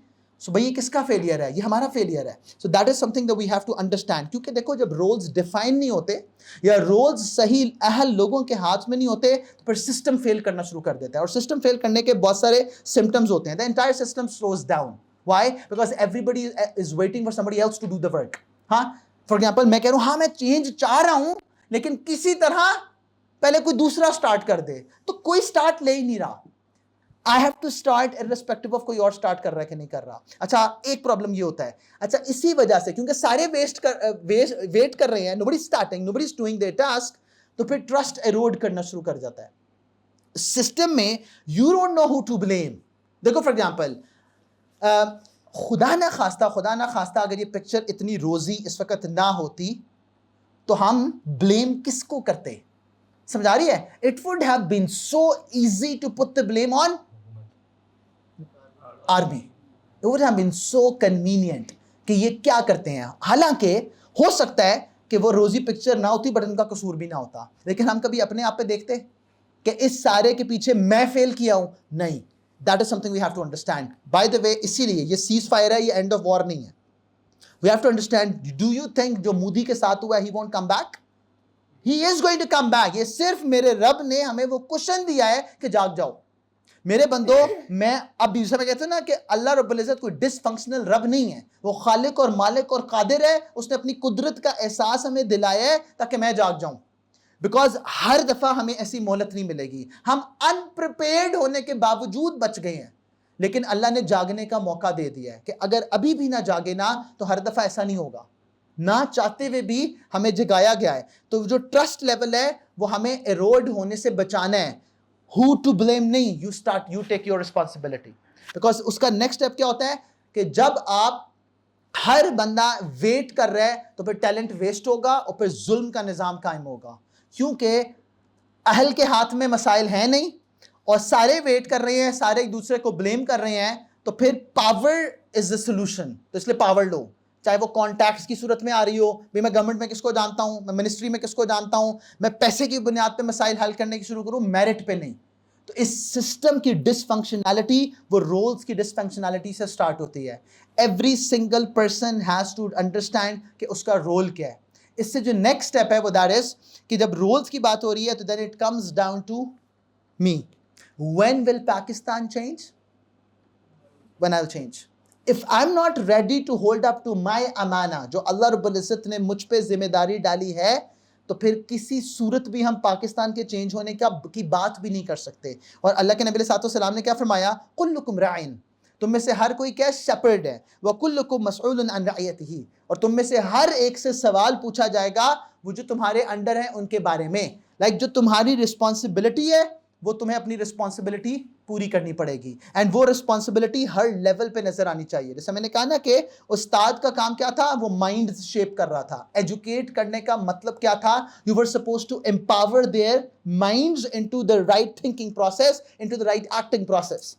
سو بھائی یہ کس کا فیلئر ہے؟ یہ ہمارا فیلئر ہے. So that is something that we have to understand. کیونکہ دیکھو جب رولز ڈیفائن نہیں ہوتے یا رولز صحیح اہل لوگوں کے ہاتھ میں نہیں ہوتے تو پھر سسٹم فیل کرنا شروع کر دیتا ہے, اور سسٹم فیل کرنے کے بہت سارے سمٹمز ہوتے ہیں. the entire system slows down. why? because everybody is waiting for somebody else to do the work. ہاں فار ایگزامپل میں کہہ رہا ہوں ہاں میں چینج چاہ رہا ہوں, لیکن کسی طرح پہلے کوئی دوسرا سٹارٹ کر دے, تو کوئی سٹارٹ لے ہی نہیں رہا. I have to start irrespective of کوئی اور سٹارٹ کر رہا ہے کہ نہیں کر رہا. اچھا ایک پرابلم یہ ہوتا ہے, اچھا اسی وجہ سے کیونکہ سارے ویٹ کر رہے ہیں, nobody is starting, nobody is doing their task, تو پھر ٹرسٹ ایروڈ کرنا شروع کر جاتا ہے سسٹم میں. you don't know who to blame. دیکھو فار ایگزامپل خدا نہ خواستہ اگر یہ پکچر اتنی روزی اس وقت نہ ہوتی تو ہم بلیم کس کو کرتے؟ سمجھا رہی ہے؟ It would have been so easy to put the blame on army. It would have been so convenient کہ یہ کیا کرتے ہیں. حالانکہ ہو سکتا ہے کہ وہ روزی پکچر نہ ہوتی بٹ ان کا قصور بھی نہ ہوتا, لیکن ہم کبھی اپنے آپ پہ دیکھتے کہ اس سارے کے پیچھے میں فیل کیا ہوں؟ نہیں. That is something we have to understand. By the way, اسی لیے یہ سیز فائر ہے, یہ اینڈ آف وار نہیں ہے. We have to understand, do you think جو مودی کے ساتھ ہوا ہے he won't come back? He is going to come back. یہ صرف میرے رب نے ہمیں وہ کوشن دیا ہے کہ جاگ جاؤ میرے بندو. میں اب دوسرا میں کہتے ہیں نا کہ اللہ رب العزت کوئی ڈس فنکشنل رب نہیں ہے, وہ خالق اور مالک اور قادر ہے. اس نے اپنی قدرت کا احساس ہمیں دلایا ہے تاکہ میں جاگ جاؤں, بیکاز ہر دفعہ ہمیں ایسی مہلت نہیں ملے گی. ہم انپریپیئرڈ ہونے کے باوجود بچ گئے ہیں, لیکن اللہ نے جاگنے کا موقع دے دیا ہے کہ اگر ابھی بھی نہ جاگے نا تو ہر دفعہ ایسا نہیں ہوگا. نہ چاہتے ہوئے بھی ہمیں جگایا گیا ہے. تو جو ٹرسٹ لیول ہے وہ ہمیں ایروڈ ہونے سے بچانا ہے. who to blame نہیں, you take your responsibility. because اس کا نیکسٹ اسٹیپ کیا ہوتا ہے کہ جب آپ ہر بندہ ویٹ کر رہا ہے تو پھر ٹیلنٹ ویسٹ ہوگا اور پھر ظلم کا نظام قائم ہوگا, کیونکہ اہل کے ہاتھ میں مسائل ہیں نہیں اور سارے ویٹ کر رہے ہیں, سارے ایک دوسرے کو بلیم کر رہے ہیں, تو پھر پاور از the solution. تو اس لیے پاور لو, چاہے وہ کانٹیکٹس کی صورت میں آ رہی ہو, میں گورنمنٹ میں کس کو جانتا ہوں, میں منسٹری میں کس کو جانتا ہوں, میں پیسے کی بنیاد پہ مسائل حل کرنے کی شروع کروں, میرٹ پہ نہیں. تو اس سسٹم کی ڈس فنکشنالٹی وہ رولز کی ڈس فنکشنالٹی سے سٹارٹ ہوتی ہے. Every single person has to understand کہ اس کا رول کیا ہے. اس سے جو نیکسٹ اسٹیپ ہے وہ دیٹ از کہ جب رولز کی بات ہو رہی ہے تو then it comes down to me. When will Pakistan change? when I'll change. If I'm not ready to hold up to my امانہ جو اللہ رب العزت نے مجھ پہ ذمہ داری ڈالی ہے, تو پھر کسی صورت بھی ہم پاکستان کے چینج ہونے کی بات بھی نہیں کر سکتے. اور اللہ کے نبی علیہ السلام نے کیا فرمایا؟ کلکم راعٍ, تم میں سے ہر کوئی کیا شیپرڈ ہے, وکلکم مسئول عن رعیتہ, اور تم میں سے ہر ایک سے سوال پوچھا جائے گا وہ جو تمہارے انڈر ہیں ان کے بارے میں. لائک جو تمہاری رسپانسبلٹی ہے وہ تمہیں اپنی رسپانسبلٹی پوری کرنی پڑے گی, اینڈ وہ رسپانسبلٹی ہر لیول پہ نظر آنی چاہیے. جیسے میں نے کہا نا کہ استاد کا کام کیا تھا, وہ مائنڈ شیپ کر رہا تھا. ایجوکیٹ کرنے کا مطلب کیا تھا, you were supposed to empower their minds into the right thinking process, into the right acting process.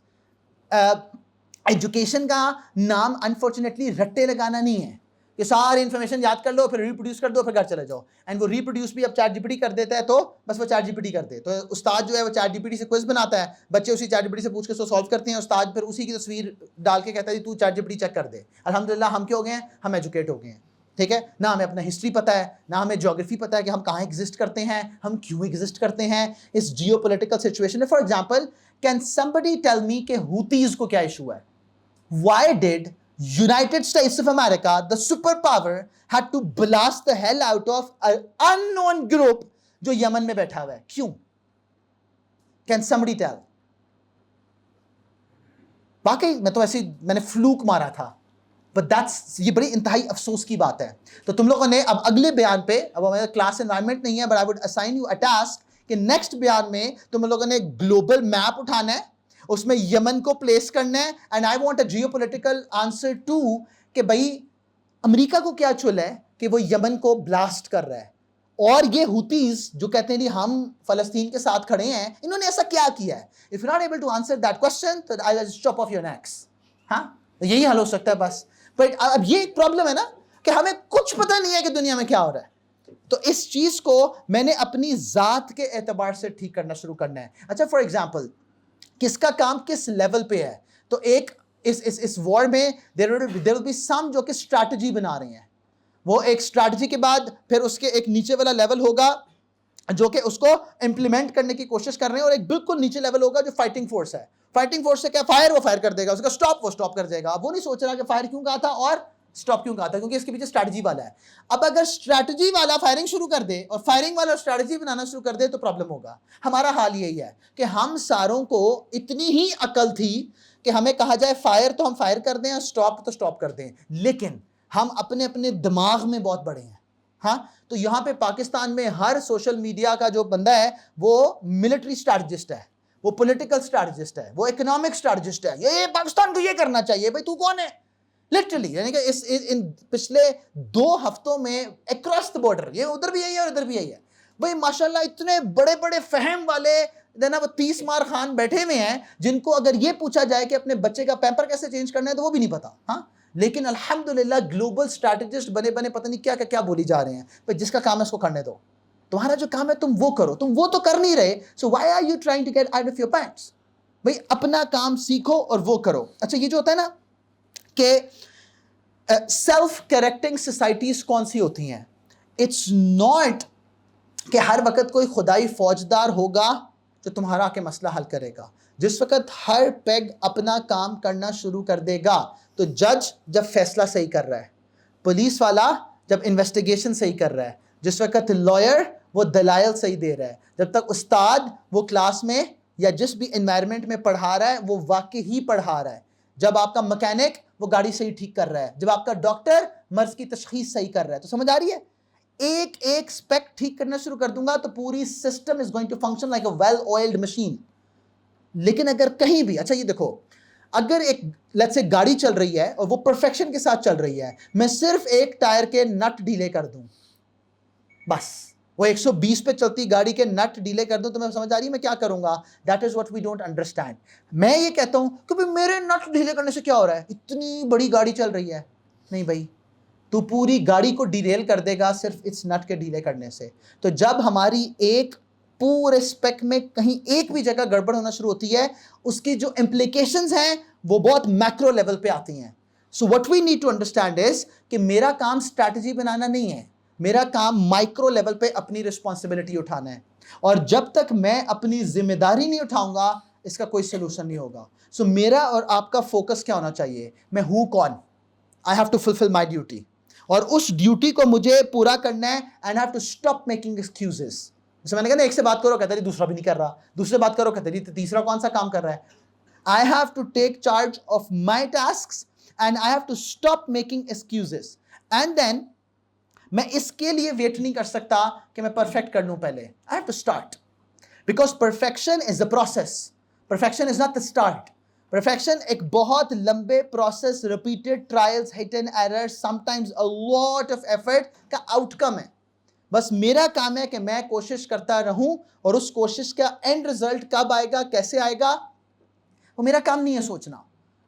Education کا نام انفارچونیٹلی رٹے لگانا نہیں ہے. کہ ساری انفارمیشن یاد کر لو پھر ریپروڈیوس کر دو پھر گھر چلے جاؤ. اینڈ وہ ریپروڈیوس بھی اب چیٹ جی پی ٹی کر دیتا ہے تو بس وہ چیٹ جی پی ٹی کر دے. تو استاد جو ہے وہ چیٹ جی پی ٹی سے کوئز بناتا ہے, بچے اسی چیٹ جی پی ٹی سے پوچھ کے سالو کرتے ہیں, استاد پھر اسی کی تصویر ڈال کے کہتا ہے تو ChatGPT check کر دے. الحمدللہ ہم کیا ہو گئے ہیں, ہم ایجوکیٹ ہو گئے ہیں. ٹھیک ہے, نہ ہمیں اپنا ہسٹری پتہ ہے, نہ ہمیں جیوگرافی پتہ ہے کہ ہم کہاں ایگزسٹ کرتے ہیں, ہم کیوں ایگزسٹ کرتے ہیں اس جیو پولیٹیکل سچویشن میں. For example, can somebody tell me کہ ہوتیز کو کیا ایشو ہے؟ Why did United States of America, the superpower, had to blast the hell out of an unknown group جو یمن میں بیٹھا ہوا ہے؟ کیوں؟ Can somebody tell? واقعی میں تو ایسی میں نے فلوک مارا تھا, but that's یہ بڑی انتہائی افسوس کی بات ہے. تو تم لوگوں نے اب اگلے بیان پہ, اب ہمارا کلاس انوائرمنٹ نہیں ہے, but I would assign you a task کہ نیکسٹ بیان میں تم لوگوں نے گلوبل میپ اٹھانا ہے, اس میں یمن کو پلیس کرنا ہے, and I want a geopolitical answer to کہ بھائی امریکہ کو کیا چل ہے کہ وہ یمن کو بلاسٹ کر رہا ہے, اور یہ ہوتیز جو کہتے ہیں ہم فلسطین کے ساتھ کھڑے ہیں, انہوں نے ایسا کیا کیا ہے؟ If you're not able to answer that question, then I'll just chop off your necks. ہاں, یہی حل ہو سکتا ہے بس. بٹ اب یہ ایک پرابلم ہے نا کہ ہمیں کچھ پتہ نہیں ہے کہ دنیا میں کیا ہو رہا ہے. تو اس چیز کو میں نے اپنی ذات کے اعتبار سے ٹھیک کرنا شروع کرنا ہے. اچھا فار ایگزامپل, کس کا کام کس لیول پہ ہے؟ تو ایک اس وار میں there will be some جو کہ اسٹریٹجی بنا رہے ہیں, وہ ایک اسٹریٹجی کے بعد پھر اس کے ایک نیچے والا لیول ہوگا جو کہ اس کو امپلیمنٹ کرنے کی کوشش کر رہے ہیں, اور ایک بالکل نیچے لیول ہوگا جو فائٹنگ فورس ہے. فائٹنگ فورس سے کیا, فائر وہ فائر کر دے گا, اس کا سٹاپ وہ سٹاپ کر دے گا. اب وہ نہیں سوچ رہا کہ فائر کیوں کہا تھا اور سٹاپ کیوں کہا تھا, کیونکہ اس کے پیچھے اسٹریٹجی والا ہے. اب اگر اسٹریٹجی والا فائرنگ شروع کر دے اور فائرنگ والا اسٹریٹجی بنانا شروع کر دے تو پرابلم ہوگا. ہمارا حال یہی ہے کہ ہم ساروں کو اتنی ہی عقل تھی کہ ہمیں کہا جائے فائر تو ہم فائر کر دیں اور سٹاپ تو سٹاپ کر دیں, لیکن ہم اپنے اپنے دماغ میں بہت بڑے ہیں. ہاں, تو یہاں پہ پاکستان میں ہر سوشل میڈیا کا جو بندہ ہے وہ ملٹری اسٹریٹجسٹ ہے, وہ پولیٹیکل اسٹریٹجسٹ ہے, وہ اکنامک اسٹریٹجسٹ ہے. یہ پاکستان کو یہ کرنا چاہیے. بھائی تو کون ہے لٹرلی؟ یعنی کہ ان پچھلے 2 ہفتوں میں اکراس دا بارڈر یہ ادھر بھی یہی ہے اور ادھر بھی یہی ہے. بھائی ماشاءاللہ اتنے بڑے بڑے فہم والے دینا وہ 30 مار خان بیٹھے ہوئے ہیں جن کو اگر یہ پوچھا جائے کہ اپنے بچے کا پیمپر کیسے چینج کرنا ہے تو وہ بھی نہیں پتا. ہاں, لیکن الحمدللہ گلوبل اسٹریٹجسٹ بنے پتہ نہیں کیا کیا بولی جا رہے ہیں. بھائی جس کا کام ہے اس کو کرنے دو, تمہارا جو کام ہے تم وہ کرو, تم وہ تو کر نہیں رہے, so why are you trying to get out of your pants? بھائی اپنا کام سیکھو اور وہ کرو. اچھا یہ جو ہوتا ہے نا کہ سیلف کریکٹنگ سوسائٹیز کون سی ہوتی ہیں, اٹس ناٹ کہ ہر وقت کوئی خدائی فوجدار ہوگا جو تمہارا کے مسئلہ حل کرے گا. جس وقت ہر پیگ اپنا کام کرنا شروع کر دے گا, تو جج جب فیصلہ صحیح کر رہا ہے, پولیس والا جب انویسٹیگیشن صحیح کر رہا ہے, جس وقت لائر وہ دلائل صحیح دے رہا ہے, جب تک استاد وہ کلاس میں یا جس بھی انوائرمنٹ میں پڑھا رہا ہے وہ واقعی ہی پڑھا رہا ہے, جب آپ کا مکینک وہ گاڑی صحیح ٹھیک کر رہا ہے, جب آپ کا ڈاکٹر مرض کی تشخیص صحیح کر رہا ہے. تو سمجھ آ رہی ہے؟ ایک اسپیکٹ ٹھیک کرنا شروع کر دوں گا تو پوری system is going to function like a well oiled machine. لیکن اگر کہیں بھی, اچھا یہ دیکھو, اگر ایک لیٹس سے گاڑی چل رہی ہے اور وہ پرفیکشن کے ساتھ چل رہی ہے, میں صرف ایک ٹائر کے نٹ ڈھیلے کر دوں, بس وہ 120 پہ چلتی گاڑی کے نٹ ڈھیلے کر دوں تو میں سمجھ آ رہی ہے میں کیا کروں گا؟ That is what we don't understand. میں یہ کہتا ہوں کہ بھائی میرے نٹ ڈھیلے کرنے سے کیا ہو رہا ہے, اتنی بڑی گاڑی چل رہی ہے. نہیں بھائی, تو پوری گاڑی کو ڈیریل کر دے گا صرف اس نٹ کے ڈھیلے کرنے سے. تو جب ہماری ایک پورے اسپیک میں کہیں ایک بھی جگہ گڑبڑ ہونا شروع ہوتی ہے, اس کی جو امپلیکیشنز ہیں وہ بہت میکرو لیول پہ آتی ہیں. So what we need to understand is کہ میرا کام اسٹریٹجی بنانا نہیں ہے, میرا کام مائکرو لیول پہ اپنی رسپانسبلٹی اٹھانا ہے, اور جب تک میں اپنی ذمہ داری نہیں اٹھاؤں گا اس کا کوئی سلوشن نہیں ہوگا. سو میرا اور آپ کا فوکس کیا ہونا چاہیے؟ میں ہوں کون؟ I have to fulfill my duty, اور اس ڈیوٹی کو مجھے پورا کرنا ہے, and I have to stop making excuses. جیسے میں نے کہا نا, ایک سے بات کرو کہتا ہے دوسرا بھی نہیں کر رہا, دوسرے بات کرو کہتا ہے تیسرا کون سا کام کر رہا ہے. I have to take charge of my tasks and I have to stop making excuses. And then میں اس کے لیے ویٹ نہیں کر سکتا کہ میں پرفیکٹ کر لوں پہلے. I have to start because perfection is the process. Perfection is not the start. Perfection ایک بہت لمبے process, repeated trials, hit and error, some times a lot of effort کا آؤٹ کم ہے. بس میرا کام ہے کہ میں کوشش کرتا رہوں, اور اس کوشش کا اینڈ رزلٹ کب آئے گا, کیسے آئے گا, وہ میرا کام نہیں ہے سوچنا.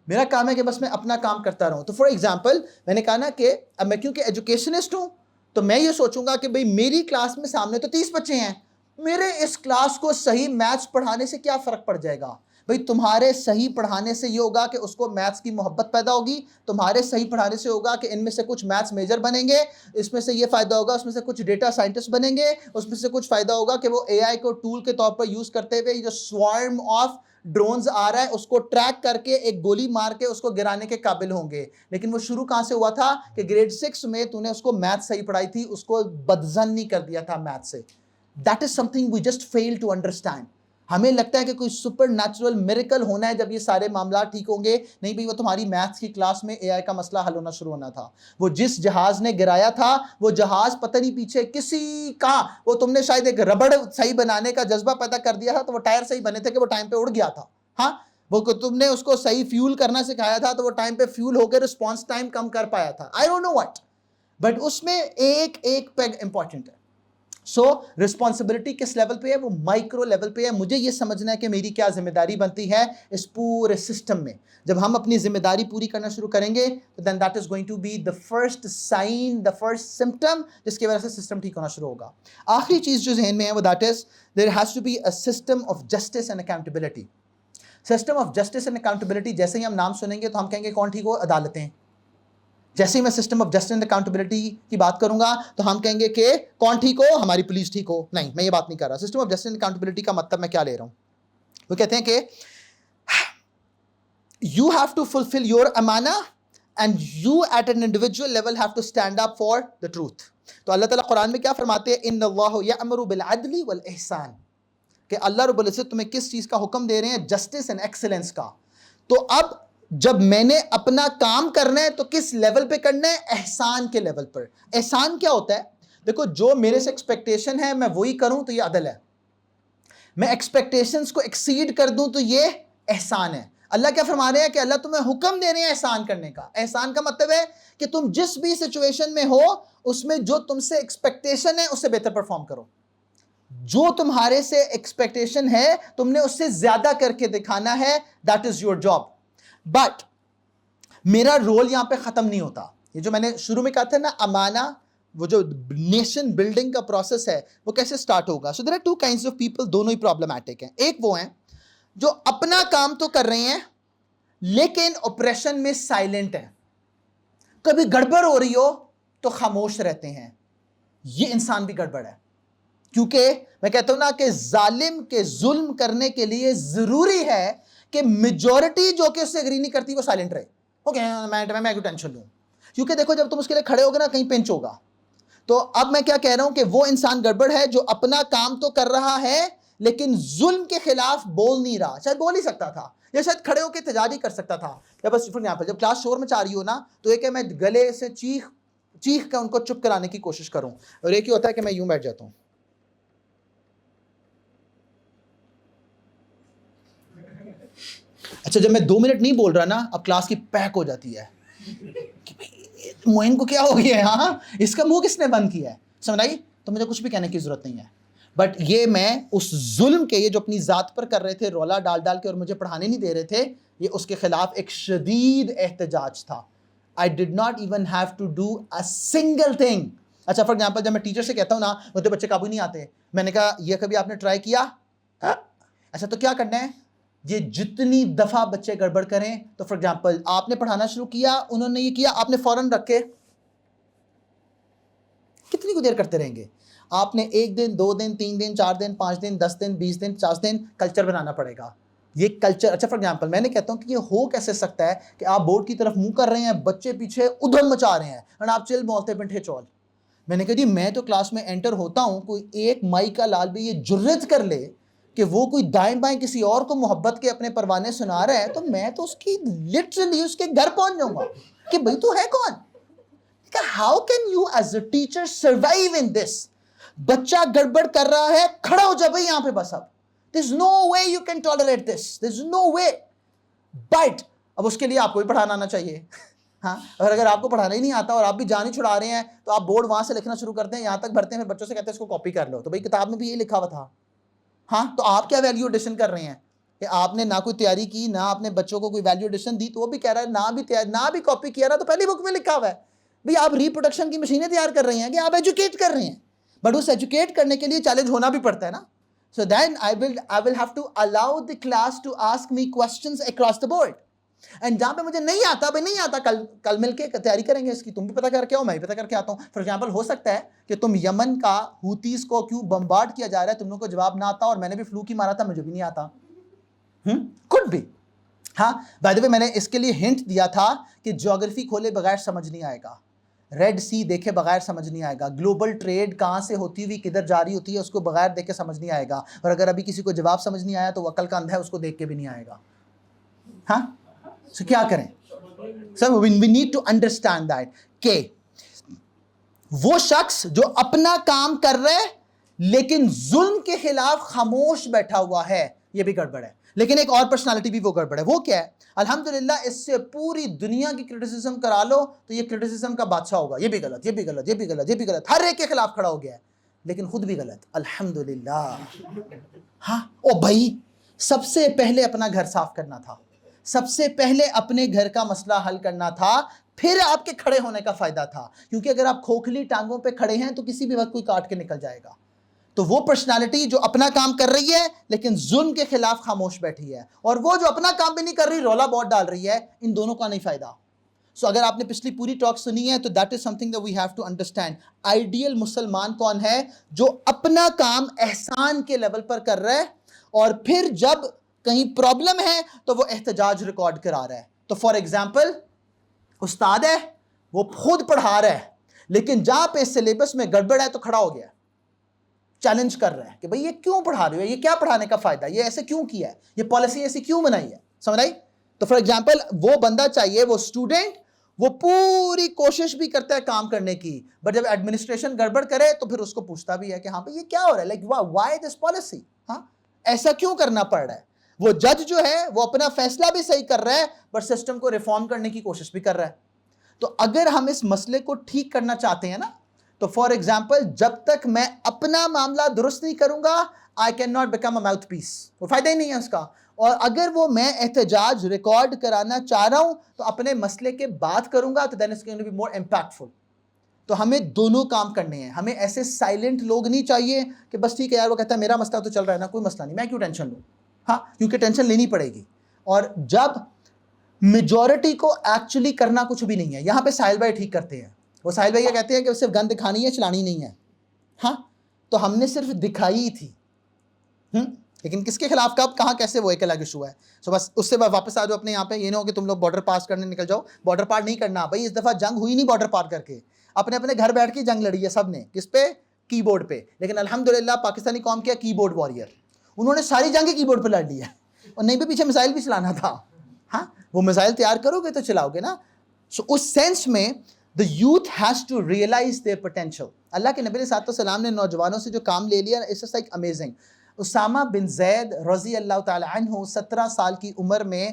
میرا کام ہے کہ بس میں اپنا کام کرتا رہوں. تو فار ایگزامپل میں نے کہا نا کہ اب میں کیونکہ ایجوکیشنسٹ ہوں تو میں یہ سوچوں گا کہ بھئی میری کلاس میں سامنے تو 30 بچے ہیں, میرے اس کلاس کو صحیح میتھس پڑھانے سے کیا فرق پڑ جائے گا؟ بھئی تمہارے صحیح پڑھانے سے یہ ہوگا کہ اس کو میتھس کی محبت پیدا ہوگی, تمہارے صحیح پڑھانے سے ہوگا کہ ان میں سے کچھ میتھس میجر بنیں گے, اس میں سے یہ فائدہ ہوگا, اس میں سے کچھ ڈیٹا سائنٹسٹ بنیں گے, اس میں سے کچھ فائدہ ہوگا کہ وہ اے آئی کو ٹول کے طور پر یوز کرتے ہوئے جو سوارم آف ڈرونز آ رہا ہے اس کو ٹریک کر کے ایک گولی مار کے اس کو گرانے کے قابل ہوں گے. لیکن وہ شروع کہاں سے ہوا تھا کہ گریڈ 6 میں تو نے اس کو میتھ صحیح پڑھائی تھی, اس کو بدزن نہیں کر دیا تھا میتھ سے. That is something we just fail to understand. ہمیں لگتا ہے کہ کوئی سپر نیچرل میریکل ہونا ہے جب یہ سارے معاملات ٹھیک ہوں گے. نہیں بھئی, وہ تمہاری میتھس کی کلاس میں اے آئی کا مسئلہ حل ہونا شروع ہونا تھا. وہ جس جہاز نے گرایا تھا وہ جہاز پتہ نہیں پیچھے کسی کا, وہ تم نے شاید ایک ربڑ صحیح بنانے کا جذبہ پیدا کر دیا تھا تو وہ ٹائر صحیح بنے تھے کہ وہ ٹائم پہ اڑ گیا تھا. ہاں, وہ تم نے اس کو صحیح فیول کرنا سکھایا تھا تو وہ ٹائم پہ فیول ہو کے رسپانس ٹائم کم کر پایا تھا. I don't know what. But اس میں ایک پیگ امپورٹنٹ ہے. سو رسپانسبلٹی کس لیول پہ ہے؟ وہ مائکرو لیول پہ ہے. مجھے یہ سمجھنا ہے کہ میری کیا ذمہ داری بنتی ہے اس پورے سسٹم میں. جب ہم اپنی ذمہ داری پوری کرنا شروع کریں گے تو then that is going to be the first sign, the first symptom جس کی وجہ سے سسٹم ٹھیک ہونا شروع ہوگا. آخری چیز جو ذہن میں ہے وہ that is there has to be a system of justice and accountability. System of justice and accountability جیسے ہی ہم نام سنیں گے تو ہم کہیں گے کون ٹھیک ہو؟ عدالتیں. جیسے ہی میں system of justice and accountability کی بات کروں گا تو ہم کہیں گے کہ کون ٹھیک ہو؟ ہماری پولیس ٹھیک ہو. نہیں, میں یہ بات نہیں کر رہا. System of justice and accountability کا مطلب میں کیا لے رہا ہوں؟ وہ کہتے ہیں کہ you have to fulfill your امانہ and you at an individual level have to stand up for the truth. تو اللہ تعالیٰ قرآن میں کیا فرماتے ہیں؟ ان اللہ یأمر بالعدل والاحسان, کہ اللہ رب العزت تمہیں کس چیز کا حکم دے رہے ہیں؟ جسٹس اینڈ ایکسلنس کا. تو اب جب میں نے اپنا کام کرنا ہے تو کس لیول پہ کرنا ہے؟ احسان کے لیول پر. احسان کیا ہوتا ہے؟ دیکھو, جو میرے سے ایکسپیکٹیشن ہے میں وہی کروں تو یہ عدل ہے. میں ایکسپیکٹیشنز کو ایکسیڈ کر دوں تو یہ احسان ہے. اللہ کیا فرما رہے ہیں کہ اللہ تمہیں حکم دے رہے ہیں احسان کرنے کا. احسان کا مطلب ہے کہ تم جس بھی سچویشن میں ہو اس میں جو تم سے ایکسپیکٹیشن ہے اس سے بہتر پرفارم کرو. جو تمہارے سے ایکسپیکٹیشن ہے تم نے اس سے زیادہ کر کے دکھانا ہے. That is your job. But میرا رول یہاں پہ ختم نہیں ہوتا. یہ جو میں نے شروع میں کہا تھا نا, امانہ, وہ جو نیشن بلڈنگ کا پروسیس ہے وہ کیسے سٹارٹ ہوگا؟ So there are two kinds of people, دونوں ہی پرابلمٹک ہیں. ایک وہ ہیں جو اپنا کام تو کر رہے ہیں لیکن آپریشن میں سائلنٹ ہیں. کبھی گڑبڑ ہو رہی ہو تو خاموش رہتے ہیں. یہ انسان بھی گڑبڑ ہے. کیونکہ میں کہتا ہوں نا کہ ظالم کے ظلم کرنے کے لیے ضروری ہے کہ میجورٹی جو کہ اس سے اگری نہیں کرتی وہ سائلنٹ رہے. اوکے, میں کیوں ٹینشن لوں؟ کیونکہ دیکھو, جب تم اس کے لیے کھڑے ہوگے نا کہیں پنچ ہوگا. تو اب میں کیا کہہ رہا ہوں کہ وہ انسان گڑبڑ ہے جو اپنا کام تو کر رہا ہے لیکن ظلم کے خلاف بول نہیں رہا. شاید بول ہی سکتا تھا یا شاید کھڑے ہو کے احتجاج ہی کر سکتا تھا. یا بس یہاں پر جب کلاس شور مچا رہی ہو نا تو ایک ہے میں گلے سے چیخ کر ان کو چپ کرانے کی کوشش کروں, اور ایک ہی ہوتا ہے کہ میں یوں بیٹھ جاتا ہوں. اچھا, جب میں 2 منٹ نہیں بول رہا نا اب کلاس کی پیک ہو جاتی ہے کہ معین کو کیا ہو گیا ہے, ہاں اس کا منہ کس نے بند کیا ہے؟ سمجھ آئی؟ تو مجھے کچھ بھی کہنے کی ضرورت نہیں ہے. بٹ یہ میں اس ظلم کے, یہ جو اپنی ذات پر کر رہے تھے رولا ڈال کے اور مجھے پڑھانے نہیں دے رہے تھے, یہ اس کے خلاف ایک شدید احتجاج تھا. I did not even have to do a single thing. اچھا, فار ایگزامپل جب میں ٹیچر سے کہتا ہوں نا مجھے بچے قابو نہیں آتے, میں نے کہا یہ کبھی آپ نے ٹرائی کیا؟ اچھا, تو کیا کرنا ہے؟ یہ جتنی دفعہ بچے گڑبڑ کریں تو فار ایگزامپل آپ نے پڑھانا شروع کیا, انہوں نے یہ کیا, آپ نے فوراً رکھ کے کتنی کو دیر کرتے رہیں گے؟ آپ نے 1 دن 2 دن 3 دن 4 دن 5 دن 10 دن 20 دن 50 دن کلچر بنانا پڑے گا. یہ کلچر, اچھا فار ایگزامپل میں نے کہتا ہوں کہ یہ ہو کیسے سکتا ہے کہ آپ بورڈ کی طرف منہ کر رہے ہیں, بچے پیچھے ادھم مچا رہے ہیں اور آپ چل بولتے پنٹھے چول. میں نے کہا جی میں تو کلاس میں انٹر ہوتا ہوں, کوئی ایک مائی کا لال بھی یہ جرت کر لے کہ وہ کوئی دائیں بائیں کسی اور کو محبت کے اپنے پروانے سنا رہا ہے تو میں تو اس کی لٹرلی اس کے گھر پہنچ جاؤں گا کہ بھئی تو ہے کون. How can you as a teacher survive in this? بچہ گڑبڑ کر رہا ہے, کھڑا ہو جا بھائی یہاں پہ بس. اب there's no way you can tolerate this, there's no way. But اب اس کے لیے آپ کو بھی پڑھانا آنا چاہیے. ہاں, اور اگر آپ کو پڑھانا ہی نہیں آتا اور آپ بھی جان ہی چھڑا رہے ہیں تو آپ بورڈ وہاں سے لکھنا شروع کرتے ہیں, یہاں تک بھرتے ہیں, پھر بچوں سے کہتے ہیں اس کو کاپی کر لو. تو بھائی کتاب میں بھی یہ لکھا ہوا تھا. ہاں, تو آپ کیا ویلیو ایڈیشن کر رہے ہیں؟ کہ آپ نے نہ کوئی تیاری کی، نہ آپ نے بچوں کو کوئی ویلیو ایڈیشن دی، تو وہ بھی کہہ رہا ہے نہ بھی کاپی کیا رہا تو پہلی بک میں لکھا ہوا ہے بھئی آپ ریپروڈکشن کی مشینیں تیار کر رہے ہیں کہ آپ ایجوکیٹ کر رہے ہیں، بٹ اس ایجوکیٹ کرنے کے لیے چیلنج ہونا بھی پڑتا ہے نا. So then I will have to allow the class to ask me questions across the board. And جہاں پہ مجھے نہیں آتا بھائی نہیں آتا، کل مل کے تیاری کریں گے اس کی، تم بھی پتہ کر کے آؤ میں بھی پتہ کر کے آتا ہوں. فار ایگزامپل ہو سکتا ہے کہ تم یمن کا ہوتیز کو کیوں بمبارڈ کیا جا رہا ہے تم لوگوں کو جواب نہ آتا، اور میں نے بھی فلو کی مارا تھا مجھے بھی نہیں آتا. could be. ہاں بائی دا وے میں نے اس کے لیے ہنٹ دیا تھا کہ جیوگرفی کھولے بغیر سمجھ نہیں آئے گا، ریڈ سی دیکھے بغیر سمجھ نہیں آئے گا، گلوبل ٹریڈ کہاں سے ہوتی ہوئی کدھر جاری ہوتی ہے اس کو بغیر دیکھ کے سمجھ نہیں آئے گا، اور اگر ابھی کسی کو جواب سمجھ نہیں آیا تو وہ عقل کا اندھا ہے، اس کو دیکھ کے بھی نہیں آئے گا. ہاں سو کیا کریں sir, we need to understand that کہ وہ شخص جو اپنا کام کر رہے لیکن ظلم کے خلاف خاموش بیٹھا ہوا ہے یہ بھی گڑبڑ ہے. لیکن ایک اور پرسنالٹی بھی وہ گڑبڑ ہے، وہ کیا ہے؟ الحمدللہ اس سے پوری دنیا کی کرٹیسزم کرا لو تو یہ کرٹیسزم کا بادشاہ ہوگا، یہ بھی غلط، یہ بھی غلط، یہ بھی غلط، یہ بھی غلط، ہر ایک کے خلاف کھڑا ہو گیا ہے لیکن خود بھی غلط. الحمدللہ. ہاں او بھائی سب سے پہلے اپنا گھر صاف کرنا تھا، سب سے پہلے اپنے گھر کا مسئلہ حل کرنا تھا، پھر آپ کے کھڑے ہونے کا فائدہ تھا. کیونکہ اگر آپ کھوکھلی ٹانگوں پہ کھڑے ہیں تو کسی بھی وقت کوئی کاٹ کے نکل جائے گا. تو وہ پرسنالٹی جو اپنا کام کر رہی ہے لیکن ظلم کے خلاف خاموش بیٹھی ہے، اور وہ جو اپنا کام بھی نہیں کر رہی رولا بہت ڈال رہی ہے، ان دونوں کا نہیں فائدہ. سو اگر آپ نے پچھلی پوری ٹاک سنی ہے تو that is something that we have to understand. Ideal مسلمان کون ہے؟ جو اپنا کام احسان کے لیول پر کر رہا ہے اور پھر جب کہیں پرابلم ہے تو وہ احتجاج ریکارڈ کرا رہا ہے. تو فار ایگزامپل استاد ہے، وہ خود پڑھا رہا ہے لیکن جہاں پہ سلیبس میں گڑبڑ ہے تو کھڑا ہو گیا، چیلنج کر رہا ہے کہ بھئی یہ کیوں پڑھا رہے ہو، یہ کیا پڑھانے کا فائدہ، یہ ایسے کیوں کیا ہے، یہ پالیسی ایسی کیوں بنائی ہے. سمجھ آئی؟ تو فار ایگزامپل وہ بندہ چاہیے، وہ اسٹوڈنٹ، وہ پوری کوشش بھی کرتا ہے کام کرنے کی، بٹ جب ایڈمنسٹریشن گڑبڑ کرے تو پھر اس کو پوچھتا بھی ہے کہ ہاں بھئی یہ کیا ہو رہا ہے، لائک وائی دس پالیسی، ہاں ایسا کیوں کرنا پڑ رہا ہے. وہ جج جو ہے وہ اپنا فیصلہ بھی صحیح کر رہا ہے بٹ سسٹم کو ریفارم کرنے کی کوشش بھی کر رہا ہے. تو اگر ہم اس مسئلے کو ٹھیک کرنا چاہتے ہیں نا تو فار ایگزامپل جب تک میں اپنا معاملہ درست نہیں کروں گا I can not become a mouthpiece, وہ فائدہ ہی نہیں ہے اس کا. اور اگر وہ میں احتجاج ریکارڈ کرانا چاہ رہا ہوں تو اپنے مسئلے کے بات کروں گا تو then it's going to be more impactful. تو ہمیں دونوں کام کرنے ہیں. ہمیں ایسے سائلنٹ لوگ نہیں چاہیے کہ بس ٹھیک ہے یار وہ کہتا ہے میرا مسئلہ تو چل رہا ہے نا، کوئی مسئلہ نہیں، میں کیوں ٹینشن لوں. ہاں کیونکہ ٹینشن لینی پڑے گی. اور جب میجورٹی کو ایکچولی کرنا کچھ بھی نہیں ہے، یہاں پہ ساحل بھائی ٹھیک کرتے ہیں، وہ ساحل بھائی کہتے ہیں کہ صرف گن دکھانی ہے چلانی نہیں ہے. ہاں تو ہم نے صرف دکھائی تھی، لیکن کس کے خلاف کب کہاں کیسے وہ ایک الگ ایشو ہے. سو بس اس سے واپس آ جاؤ اپنے یہاں پہ. یہ نہ ہو کہ تم لوگ بارڈر پاس کرنے نکل جاؤ. بارڈر پار نہیں کرنا بھائی، اس دفعہ جنگ ہوئی نہیں بارڈر پار کر کے، اپنے اپنے گھر بیٹھ کے جنگ لڑی ہے سب نے. کس پہ؟ کی بورڈ پہ. لیکن الحمدللہ پاکستانی قوم کیا کی بورڈ وارئر، انہوں نے ساری جنگیں کی بورڈ پہ لڑ لی ہے، اور نہیں بھی پیچھے میزائل بھی چلانا تھا. ہاں وہ میزائل تیار کرو گے تو چلاؤ گے نا. سو اس سینس میں the youth has to realize their potential. اللہ کے نبی صلی اللہ علیہ وسلم نے نوجوانوں سے جو کام لے لیا it's just like amazing. Usama بن زید رضی اللہ تعالی عنہ 17 سال کی عمر میں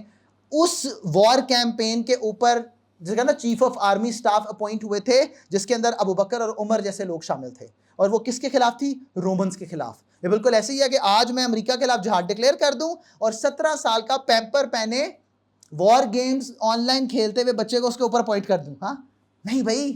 اس وار کیمپین کے اوپر جس کا نا chief of army staff appoint ہوئے تھے، جس کے اندر ابو بکر اور عمر جیسے لوگ شامل تھے. اور وہ کس کے خلاف تھی؟ رومنز کے خلاف. یہ بالکل ایسے ہی ہے کہ آج میں امریکہ کے خلاف جہاد ڈکلیئر کر دوں اور 17 سال کا پیمپر پہنے وار گیمز آن لائن کھیلتے ہوئے بچے کو اس کے اوپر اپوائنٹ کر دوں. ہاں نہیں بھائی،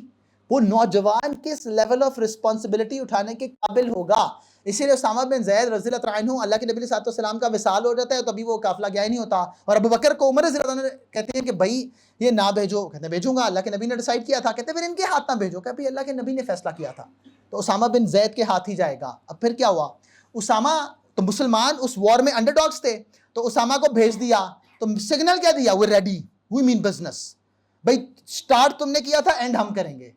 وہ نوجوان کس لیول آف رسپانسبلٹی اٹھانے کے قابل ہوگا. اسی لیے اسامہ بن زید رضی اللہ عنہ اللہ کے نبی صلی اللہ علیہ وسلم کا وصال ہو جاتا ہے تو ابھی وہ قافلہ گیا ہی نہیں ہوتا. اور ابو بکر کو عمر رضی اللہ عنہ کہتے ہیں کہ بھائی یہ نہ بھیجو، کہتے ہیں بھیجوں گا، اللہ کے نبی نے ڈیسائیڈ کیا تھا. کہتے ہیں پھر ان کے ہاتھ نہ بھیجو، کہ ابھی اللہ کے نبی نے فیصلہ کیا تھا تو اسامہ بن زید کے ہاتھ ہی جائے گا. اب پھر کیا ہوا؟ اسامہ تو مسلمان اس وار میں انڈر ڈاگس تھے تو اسامہ کو بھیج دیا تو سگنل کیا دیا؟ وی ریڈی، وی مین بزنس. بھائی سٹارٹ تم نے کیا تھا، اینڈ ہم کریں گے.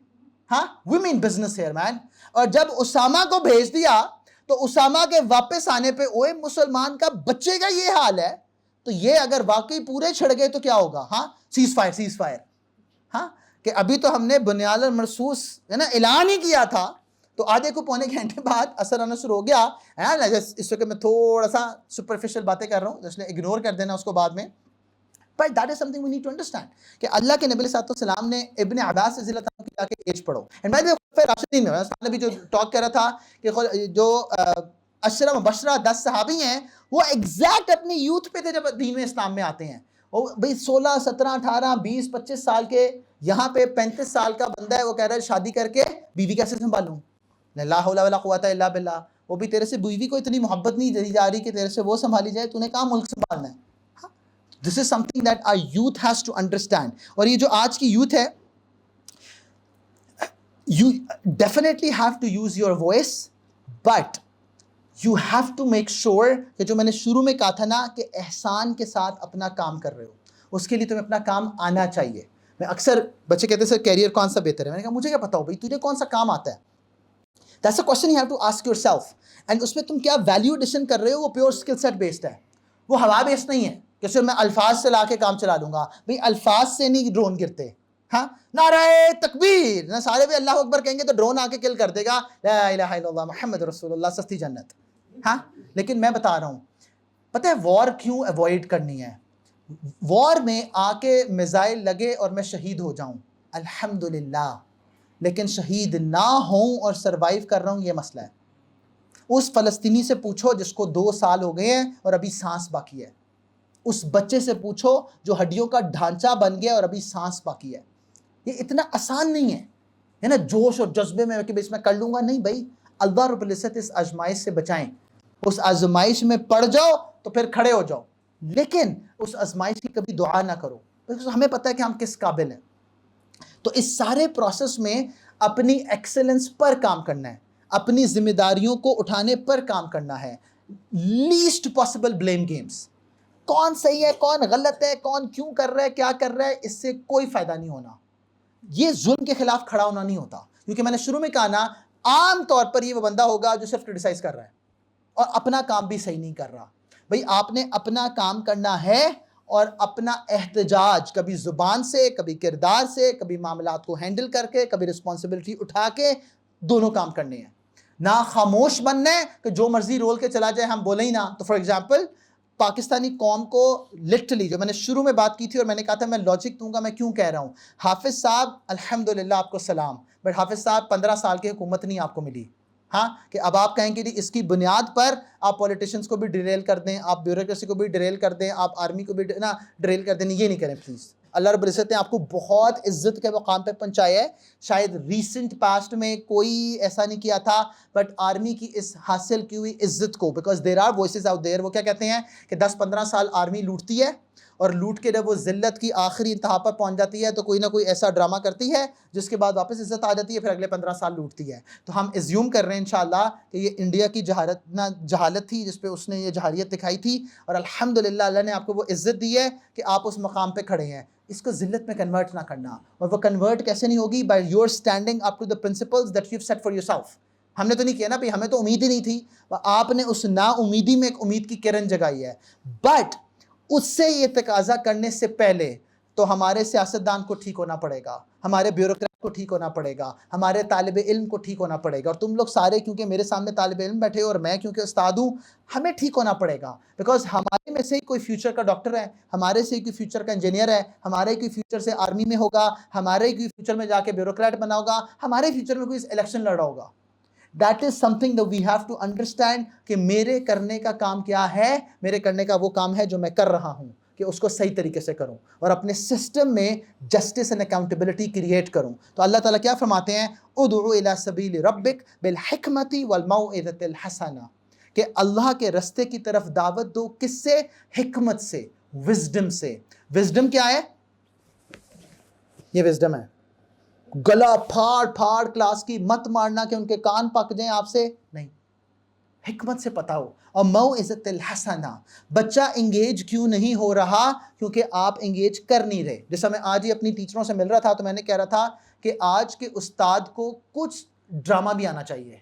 ہاں وی مین بزنس ہیئر مین. اور جب اسامہ کو بھیج دیا تو اسامہ کے واپس آنے پہ اوے مسلمان کا بچے کا یہ حال ہے تو یہ اگر واقعی پورے چھڑ گئے تو کیا ہوگا؟ ہاں سیز فائر. ہاں کہ ابھی تو ہم نے بنیاد المرصوص ہے نا اعلان ہی کیا تھا تو آدھے کو پونے گھنٹے بعد اثر آنا شروع ہو گیا. اس وقت میں تھوڑا سا سپرفیشل باتیں کر رہا ہوں اس لیے اگنور کر دینا اس کو بعد میں. But that is something we need to understand کہ اللہ کے نبی صلی اللہ علیہ وسلم نے ابن عباس رضی اللہ عنہ کی جا کے ایج پڑھو. اینڈ بائی دی وے راشدین میں بھی جو ٹاک کر رہا تھا کہ جو عشرہ مبشرہ 10 صحابی ہیں وہ ایگزیکٹ اپنی یوتھ پہ تھے جب دین اسلام میں آتے ہیں. اور بھئی 16 17 18 20 25 سال کے, یہاں پہ 35 سال کا بندہ ہے, وہ کہہ رہا ہے شادی کر کے بیوی کیسے سنبھالوں, لا حول ولا قوت الا باللہ. وہ بھی تیرے سے بیوی کو اتنی محبت نہیں دی جا رہی کہ تیرے سے وہ سنبھالی جائے, تو نے کہاں ملک سنبھالنا ہے. This is something that our youth has to understand. اور یہ جو آج کی یوتھ ہے, you definitely have to use your voice, but you have to make sure کہ جو میں نے شروع میں کہا تھا نا کہ احسان کے ساتھ اپنا کام کر رہے ہو, اس کے لیے تمہیں اپنا کام آنا چاہیے. میں اکثر بچے کہتے ہیں سر کیریئر کون سا بہتر ہے, میں نے کہا مجھے کیا پتا ہو بھائی تجھے کون سا کام آتا ہے. That's a question you have to ask yourself. And اس میں تم کیا ویلیو ایڈیشن کر رہے ہو, وہ پیور اسکل سیٹ بیسڈ ہے, وہ ہوا بیسڈ نہیں ہے کہ صرف میں الفاظ سے لا کے کام چلا لوں گا. بھائی الفاظ سے نہیں ڈرون گرتے. ہاں, نعرہ تکبیر نہ سارے بھی اللہ اکبر کہیں گے تو ڈرون آ کے کل کر دے گا, لا الہ الا اللہ محمد رسول اللہ, سستی جنت. ہاں, لیکن میں بتا رہا ہوں, پتہ ہے وار کیوں ایوائڈ کرنی ہے. وار میں آ کے میزائل لگے اور میں شہید ہو جاؤں الحمدللہ, لیکن شہید نہ ہوں اور سروائیو کر رہا ہوں, یہ مسئلہ ہے. اس فلسطینی سے پوچھو جس کو 2 سال ہو گئے ہیں اور ابھی سانس باقی ہے. اس بچے سے پوچھو جو ہڈیوں کا ڈھانچہ بن گیا اور ابھی سانس باقی ہے. یہ اتنا آسان نہیں ہے نا جوش اور جذبے میں کہ اس میں کر لوں گا. نہیں بھائی, اللہ رب العزت اس آزمائش سے بچائیں. اس آزمائش میں پڑ جاؤ تو پھر کھڑے ہو جاؤ, لیکن اس آزمائش کی کبھی دعا نہ کرو, کیونکہ ہمیں پتہ ہے کہ ہم کس قابل ہیں. تو اس سارے پروسیس میں اپنی ایکسلنس پر کام کرنا ہے, اپنی ذمہ داریوں کو اٹھانے پر کام کرنا ہے. لیسٹ پاسبل بلیم گیمز, کون صحیح ہے کون غلط ہے, کون کیوں کر رہا ہے کیا کر رہا ہے, اس سے کوئی فائدہ نہیں ہونا. یہ ظلم کے خلاف کھڑا ہونا نہیں ہوتا, کیونکہ میں نے شروع میں کہا نا, عام طور پر یہ وہ بندہ ہوگا جو صرف کرٹیسائز کر رہا ہے اور اپنا کام بھی صحیح نہیں کر رہا. بھئی آپ نے اپنا کام کرنا ہے اور اپنا احتجاج کبھی زبان سے, کبھی کردار سے, کبھی معاملات کو ہینڈل کر کے, کبھی رسپانسبلٹی اٹھا کے, دونوں کام کرنے ہیں. نہ خاموش بننا ہے کہ جو مرضی رول کے چلا جائے ہم بولیں ہی نہ. تو فار ایگزامپل پاکستانی قوم کو لٹرلی, جو میں نے شروع میں بات کی تھی اور میں نے کہا تھا میں لاجک دوں گا میں کیوں کہہ رہا ہوں. حافظ صاحب الحمدللہ آپ کو سلام, بٹ حافظ صاحب 15 سال کی حکومت نہیں آپ کو ملی. ہاں, کہ اب آپ کہیں کہ اس کی بنیاد پر آپ پولیٹیشینز کو بھی ڈریل کر دیں, آپ بیوروکریسی کو بھی ڈریل کر دیں, آپ آرمی کو بھی ڈریل کر دیں. یہ نہیں کریں پلیز. اللہ رب العزت نے آپ کو بہت عزت کے مقام پہ پہنچایا ہے. شاید ریسنٹ پاسٹ میں کوئی ایسا نہیں کیا تھا, بٹ آرمی کی اس حاصل کی ہوئی عزت کو, because there are voices out there, وہ کیا کہتے ہیں کہ 10-15 سال آرمی لوٹتی ہے اور لوٹ کے جب وہ ذلت کی آخری انتہا پر پہنچ جاتی ہے تو کوئی نہ کوئی ایسا ڈرامہ کرتی ہے جس کے بعد واپس عزت آ جاتی ہے, پھر اگلے 15 سال لوٹتی ہے. تو ہم ایزیوم کر رہے ہیں انشاءاللہ کہ یہ انڈیا کی جہالت تھی جس پہ اس نے یہ جہالیت دکھائی تھی, اور الحمدللہ اللہ نے آپ کو وہ عزت دی ہے کہ آپ اس مقام پہ کھڑے ہیں. اس کو ذلت میں کنورٹ نہ کرنا, اور وہ کنورٹ کیسے نہیں ہوگی, by your standing up to the principles that you have set for yourself. ہم نے تو نہیں کیا نا بھائی, ہمیں تو امید ہی نہیں تھی, آپ نے اس نا امیدی میں ایک امید کی کرن جگائی ہے. بٹ اس سے یہ تقاضا کرنے سے پہلے تو ہمارے سیاستدان کو ٹھیک ہونا پڑے گا, ہمارے بیوروکریٹ کو ٹھیک ہونا پڑے گا, ہمارے طالب علم کو ٹھیک ہونا پڑے گا, اور تم لوگ سارے کیونکہ میرے سامنے طالب علم بیٹھے ہو اور میں کیونکہ استاد ہوں, ہمیں ٹھیک ہونا پڑے گا. بیکاز ہمارے میں سے ہی کوئی فیوچر کا ڈاکٹر ہے, ہمارے سے ہی کوئی فیوچر کا انجینئر ہے, ہمارے کوئی فیوچر سے آرمی میں ہوگا, ہمارے ہی کوئی فیوچر میں جا کے بیوروکریٹ بنا ہوگا, ہمارے فیوچر میں کوئی الیکشن لڑا ہوگا. That is something that we have to understand کہ میرے کرنے کا کام کیا ہے. میرے کرنے کا وہ کام ہے جو میں کر رہا ہوں کہ اس کو صحیح طریقے سے کروں اور اپنے سسٹم میں جسٹس اینڈ اکاؤنٹیبلٹی کریٹ کروں. تو اللہ تعالیٰ کیا فرماتے ہیں, ادعو الی سبیل ربک بالحکمت والموعظۃ الحسنہ, کہ اللہ کے رستے کی طرف دعوت دو. کس سے؟ حکمت سے, وزڈم سے. وزڈم کیا ہے؟ یہ وزڈم ہے. گلا پھاڑ پھاڑ کلاس کی مت مارنا کہ ان کے کان پک جائیں آپ سے, نہیں, حکمت سے پتا ہو. اور موعظۃ الحسنہ, بچہ انگیج کیوں نہیں ہو رہا؟ کیونکہ آپ انگیج کر نہیں رہے. جیسا میں آج ہی اپنی ٹیچروں سے مل رہا تھا تو میں نے کہہ رہا تھا کہ آج کے استاد کو کچھ ڈرامہ بھی آنا چاہیے,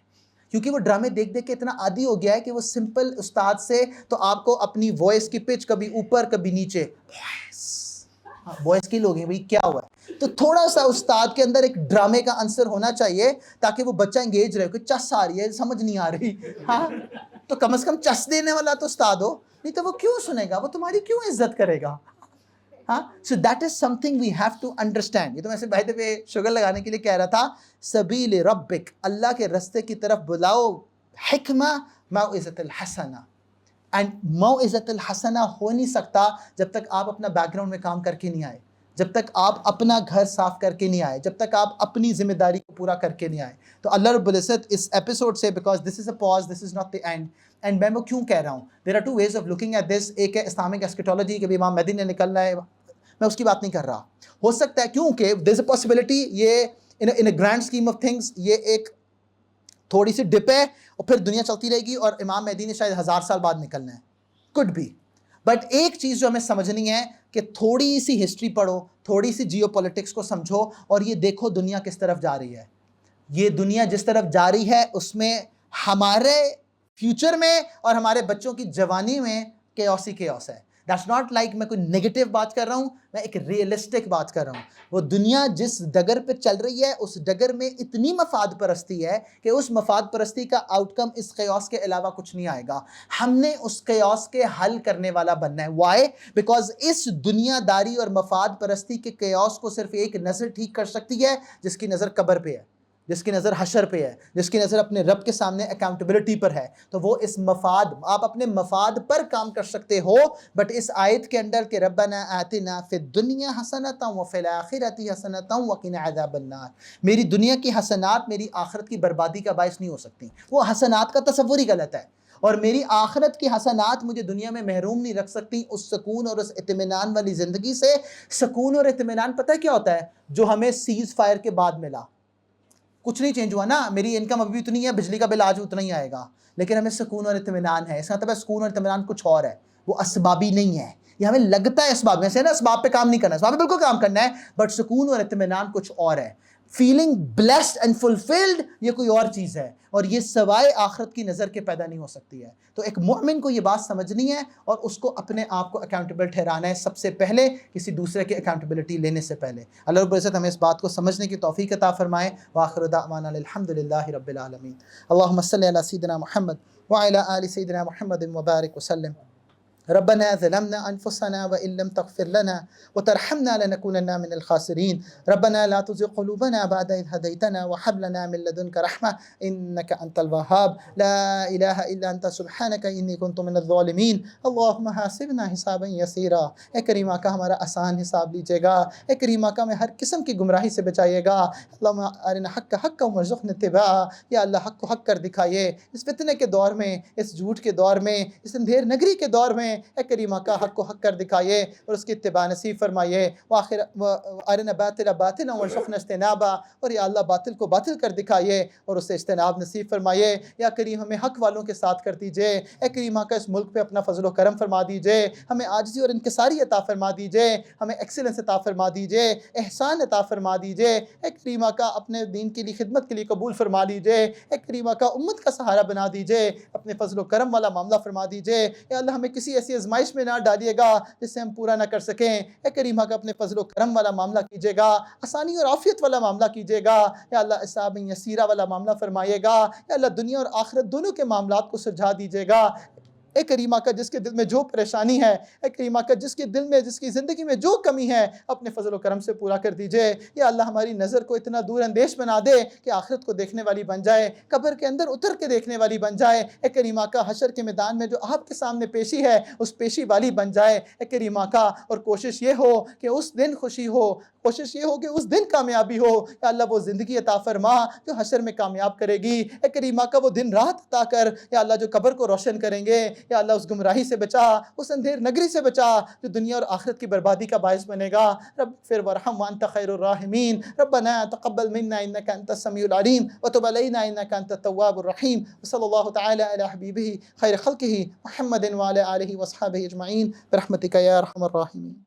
کیونکہ وہ ڈرامے دیکھ دیکھ کے اتنا عادی ہو گیا ہے کہ وہ سمپل استاد سے تو آپ کو اپنی وائس کی پچ کبھی اوپر کبھی نیچے, وائس کی لوگ ہیں بھائی کیا ہوا ہے. تو تھوڑا سا استاد کے اندر ایک ڈرامے کا عنصر ہونا چاہیے تاکہ وہ بچہ انگیج رہے. کہ چس آ رہی ہے سمجھ نہیں آ رہی, ہاں تو کم از کم چس دینے والا تو استاد ہو, نہیں تو وہ کیوں سنے گا, وہ تمہاری کیوں عزت کرے گا. ہاں, so that is something we have to understand. یہ تو میں سے بہتے پہ شگر لگانے کے لیے کہہ رہا تھا. سبیل ربک, اللہ کے رستے کی طرف بلاؤ, حکمہ موعظۃ الحسنہ, اینڈ موعظۃ الحسنہ ہو نہیں سکتا جب تک آپ اپنا بیک گراؤنڈ میں کام کر کے نہیں آئے، جب تک آپ اپنا گھر صاف کر کے نہیں آئے، جب تک آپ اپنی ذمہ داری کو پورا کر کے نہیں آئے. تو اللہ رب العزت اس ایپیسوڈ سے، because this is a pause, this is not the end, and میں وہ کیوں کہہ رہا ہوں، there are two ways of looking at this. ایک ہے اسلامک ایسکیٹالوجی کہ بھی امام مہدی نے نکلنا ہے، میں اس کی بات نہیں کر رہا. ہو سکتا ہے کیونکہ دیر از اے پاسبلٹی یہ in a grand scheme of things یہ ایک تھوڑی سی ڈپ ہے اور پھر دنیا چلتی رہے گی اور امام مہدی نے شاید 1000 سال بعد نکلنا ہے. could be. بٹ ایک چیز جو ہمیں سمجھنی ہے کہ تھوڑی سی ہسٹری پڑھو، تھوڑی سی جیو پولیٹکس کو سمجھو اور یہ دیکھو دنیا کس طرف جا رہی ہے. یہ دنیا جس طرف جا رہی ہے اس میں ہمارے فیوچر میں اور ہمارے بچوں کی جوانی میں کیوس ہی کیوس ہے. دیٹس ناٹ لائک میں کوئی نگیٹو بات کر رہا ہوں، میں ایک ریئلسٹک بات کر رہا ہوں. وہ دنیا جس ڈگر پہ چل رہی ہے اس ڈگر میں اتنی مفاد پرستی ہے کہ اس مفاد پرستی کا آؤٹ کم اس قیاس کے علاوہ کچھ نہیں آئے گا. ہم نے اس قیاس کے حل کرنے والا بننا ہے. وائی؟ بیکاز اس دنیا داری اور مفاد پرستی کے قیاس کو صرف ایک نظر ٹھیک کر سکتی ہے جس کی نظر قبر پہ ہے، جس کی نظر حشر پہ ہے، جس کی نظر اپنے رب کے سامنے اکاؤنٹیبلٹی پر ہے. تو وہ اس مفاد، آپ اپنے مفاد پر کام کر سکتے ہو. بٹ اس آیت کے اندر کہ ربنا آتنا فی الدنیا حسنۃ وفی الآخرۃ حسنۃ وقنا عذاب النار، میری دنیا کی حسنات میری آخرت کی بربادی کا باعث نہیں ہو سکتی. وہ حسنات کا تصور ہی غلط ہے. اور میری آخرت کی حسنات مجھے دنیا میں محروم نہیں رکھ سکتی اس سکون اور اس اطمینان والی زندگی سے. سکون اور اطمینان پتہ کیا ہوتا ہے؟ جو ہمیں سیز فائر کے بعد ملا. کچھ نہیں چینج ہوا نا، میری انکم ابھی اتنی ہے، بجلی کا بل آج اتنا ہی آئے گا، لیکن ہمیں سکون اور اطمینان ہے. اس کا مطلب ہے سکون اور اطمینان کچھ اور ہے، وہ اسبابی نہیں ہے. یہ ہمیں لگتا ہے اسباب میں سے نا، اسباب پہ کام نہیں کرنا، اسباب پہ بالکل کام کرنا ہے، بٹ سکون اور اطمینان کچھ اور ہے. فیلنگ بلیسڈ اینڈ فلفلڈ یہ کوئی اور چیز ہے، اور یہ سوائے آخرت کی نظر کے پیدا نہیں ہو سکتی ہے. تو ایک مومن کو یہ بات سمجھنی ہے اور اس کو اپنے آپ کو اکاؤنٹیبل ٹھہرانا ہے سب سے پہلے، کسی دوسرے کی اکاؤنٹیبلٹی لینے سے پہلے. اللہ رب العزت ہمیں اس بات کو سمجھنے کی توفیق عطا فرمائے. وآخر دعوانا الحمدللہ رب العالمین. اللہم صلی علی سیدنا محمد وعلی آل سیدنا محمد وبارک وسلم. ربنا ظلمنا أنفسنا وإن لم تغفر لنا وترحمنا لنكونن من الخاسرين. ربنا لا تزغ قلوبنا بعد إذ هديتنا وهب لنا من لدنك رحمة إنك أنت الوهاب. لا إله إلا أنت سبحانك إني كنت من الظالمين. اللهم حاسبنا حسابا يسيرا. اے کریم آقا ہمارا آسان حساب لیجیے گا. اے کریم آقا میں ہر قسم کی گمراہی سے بچائیے گا. اللهم أرنا حق حقا وارزقنا اتباعه. یا اللہ حق کو حق کر دکھائیے اس فتنے کے دور میں، اس جھوٹ کے دور میں، اس اندھیر نگری کے دور میں. اے کریم آقا حق کو حق کر دکھائیے اور اس کی اتباع نصیب فرمائیے. وآخر ارنا باطلا باطلا وارزقنا اجتنابا. اور یا اللہ باطل کو باطل کر دکھائیے اور اسے اجتناب نصیب فرمائیے. یا کریم ہمیں حق والوں کے ساتھ کر دیجئے. اے کریم آقا اس ملک پہ اپنا فضل و کرم فرما دیجئے. ہمیں عاجزی اور انکساری عطا فرما دیجئے. ہمیں ایکسلنس عطا فرما دیجئے، احسان عطا فرما دیجئے. اے کریم آقا اپنے دین کے لیے خدمت کے لیے قبول فرما لیجئے. اے کریم آقا امت کا سہارا بنا دیجئے. اپنے فضل و کرم والا معاملہ فرما دیجئے. یا اللہ ہمیں کسی ایسی آزمائش میں نہ ڈالیے گا جس سے ہم پورا نہ کر سکیں. اے کریم آقا اپنے فضل و کرم والا معاملہ کیجیے گا، آسانی اور عافیت والا معاملہ کیجیے گا. یا اللہ حساب یسیرہ والا معاملہ فرمائیے گا. یا اللہ دنیا اور آخرت دونوں کے معاملات کو سلجھا دیجیے گا. اے کریم آقا جس کے دل میں جو پریشانی ہے، اے کریم آقا جس کے دل میں، جس کی زندگی میں جو کمی ہے، اپنے فضل و کرم سے پورا کر دیجئے. یا اللہ ہماری نظر کو اتنا دور اندیش بنا دے کہ آخرت کو دیکھنے والی بن جائے، قبر کے اندر اتر کے دیکھنے والی بن جائے. اے کریم آقا حشر کے میدان میں جو آپ کے سامنے پیشی ہے اس پیشی والی بن جائے. اے کریم آقا اور کوشش یہ ہو کہ اس دن خوشی ہو، کوشش یہ ہو کہ اس دن کامیابی ہو. یا اللہ وہ زندگی عطا فرما جو حشر میں کامیاب کرے گی. اے کریم آقا وہ دن رات عطا کر یا اللہ جو قبر کو روشن کریں گے. یا اللہ اس گمراہی سے بچا، اس اندھیر نگری سے بچا جو دنیا اور آخرت کی بربادی کا باعث بنے گا. رب اغفر وارحم وانت خیر الراحمین. ربنا تقبل منا انك انت السميع العليم وتب علينا انك انت التواب الرحيم. وصلى الله تعالى على حبيبه خير خلقه محمد وعلى اله واصحابه اجمعين برحمتك يا ارحم الراحمين.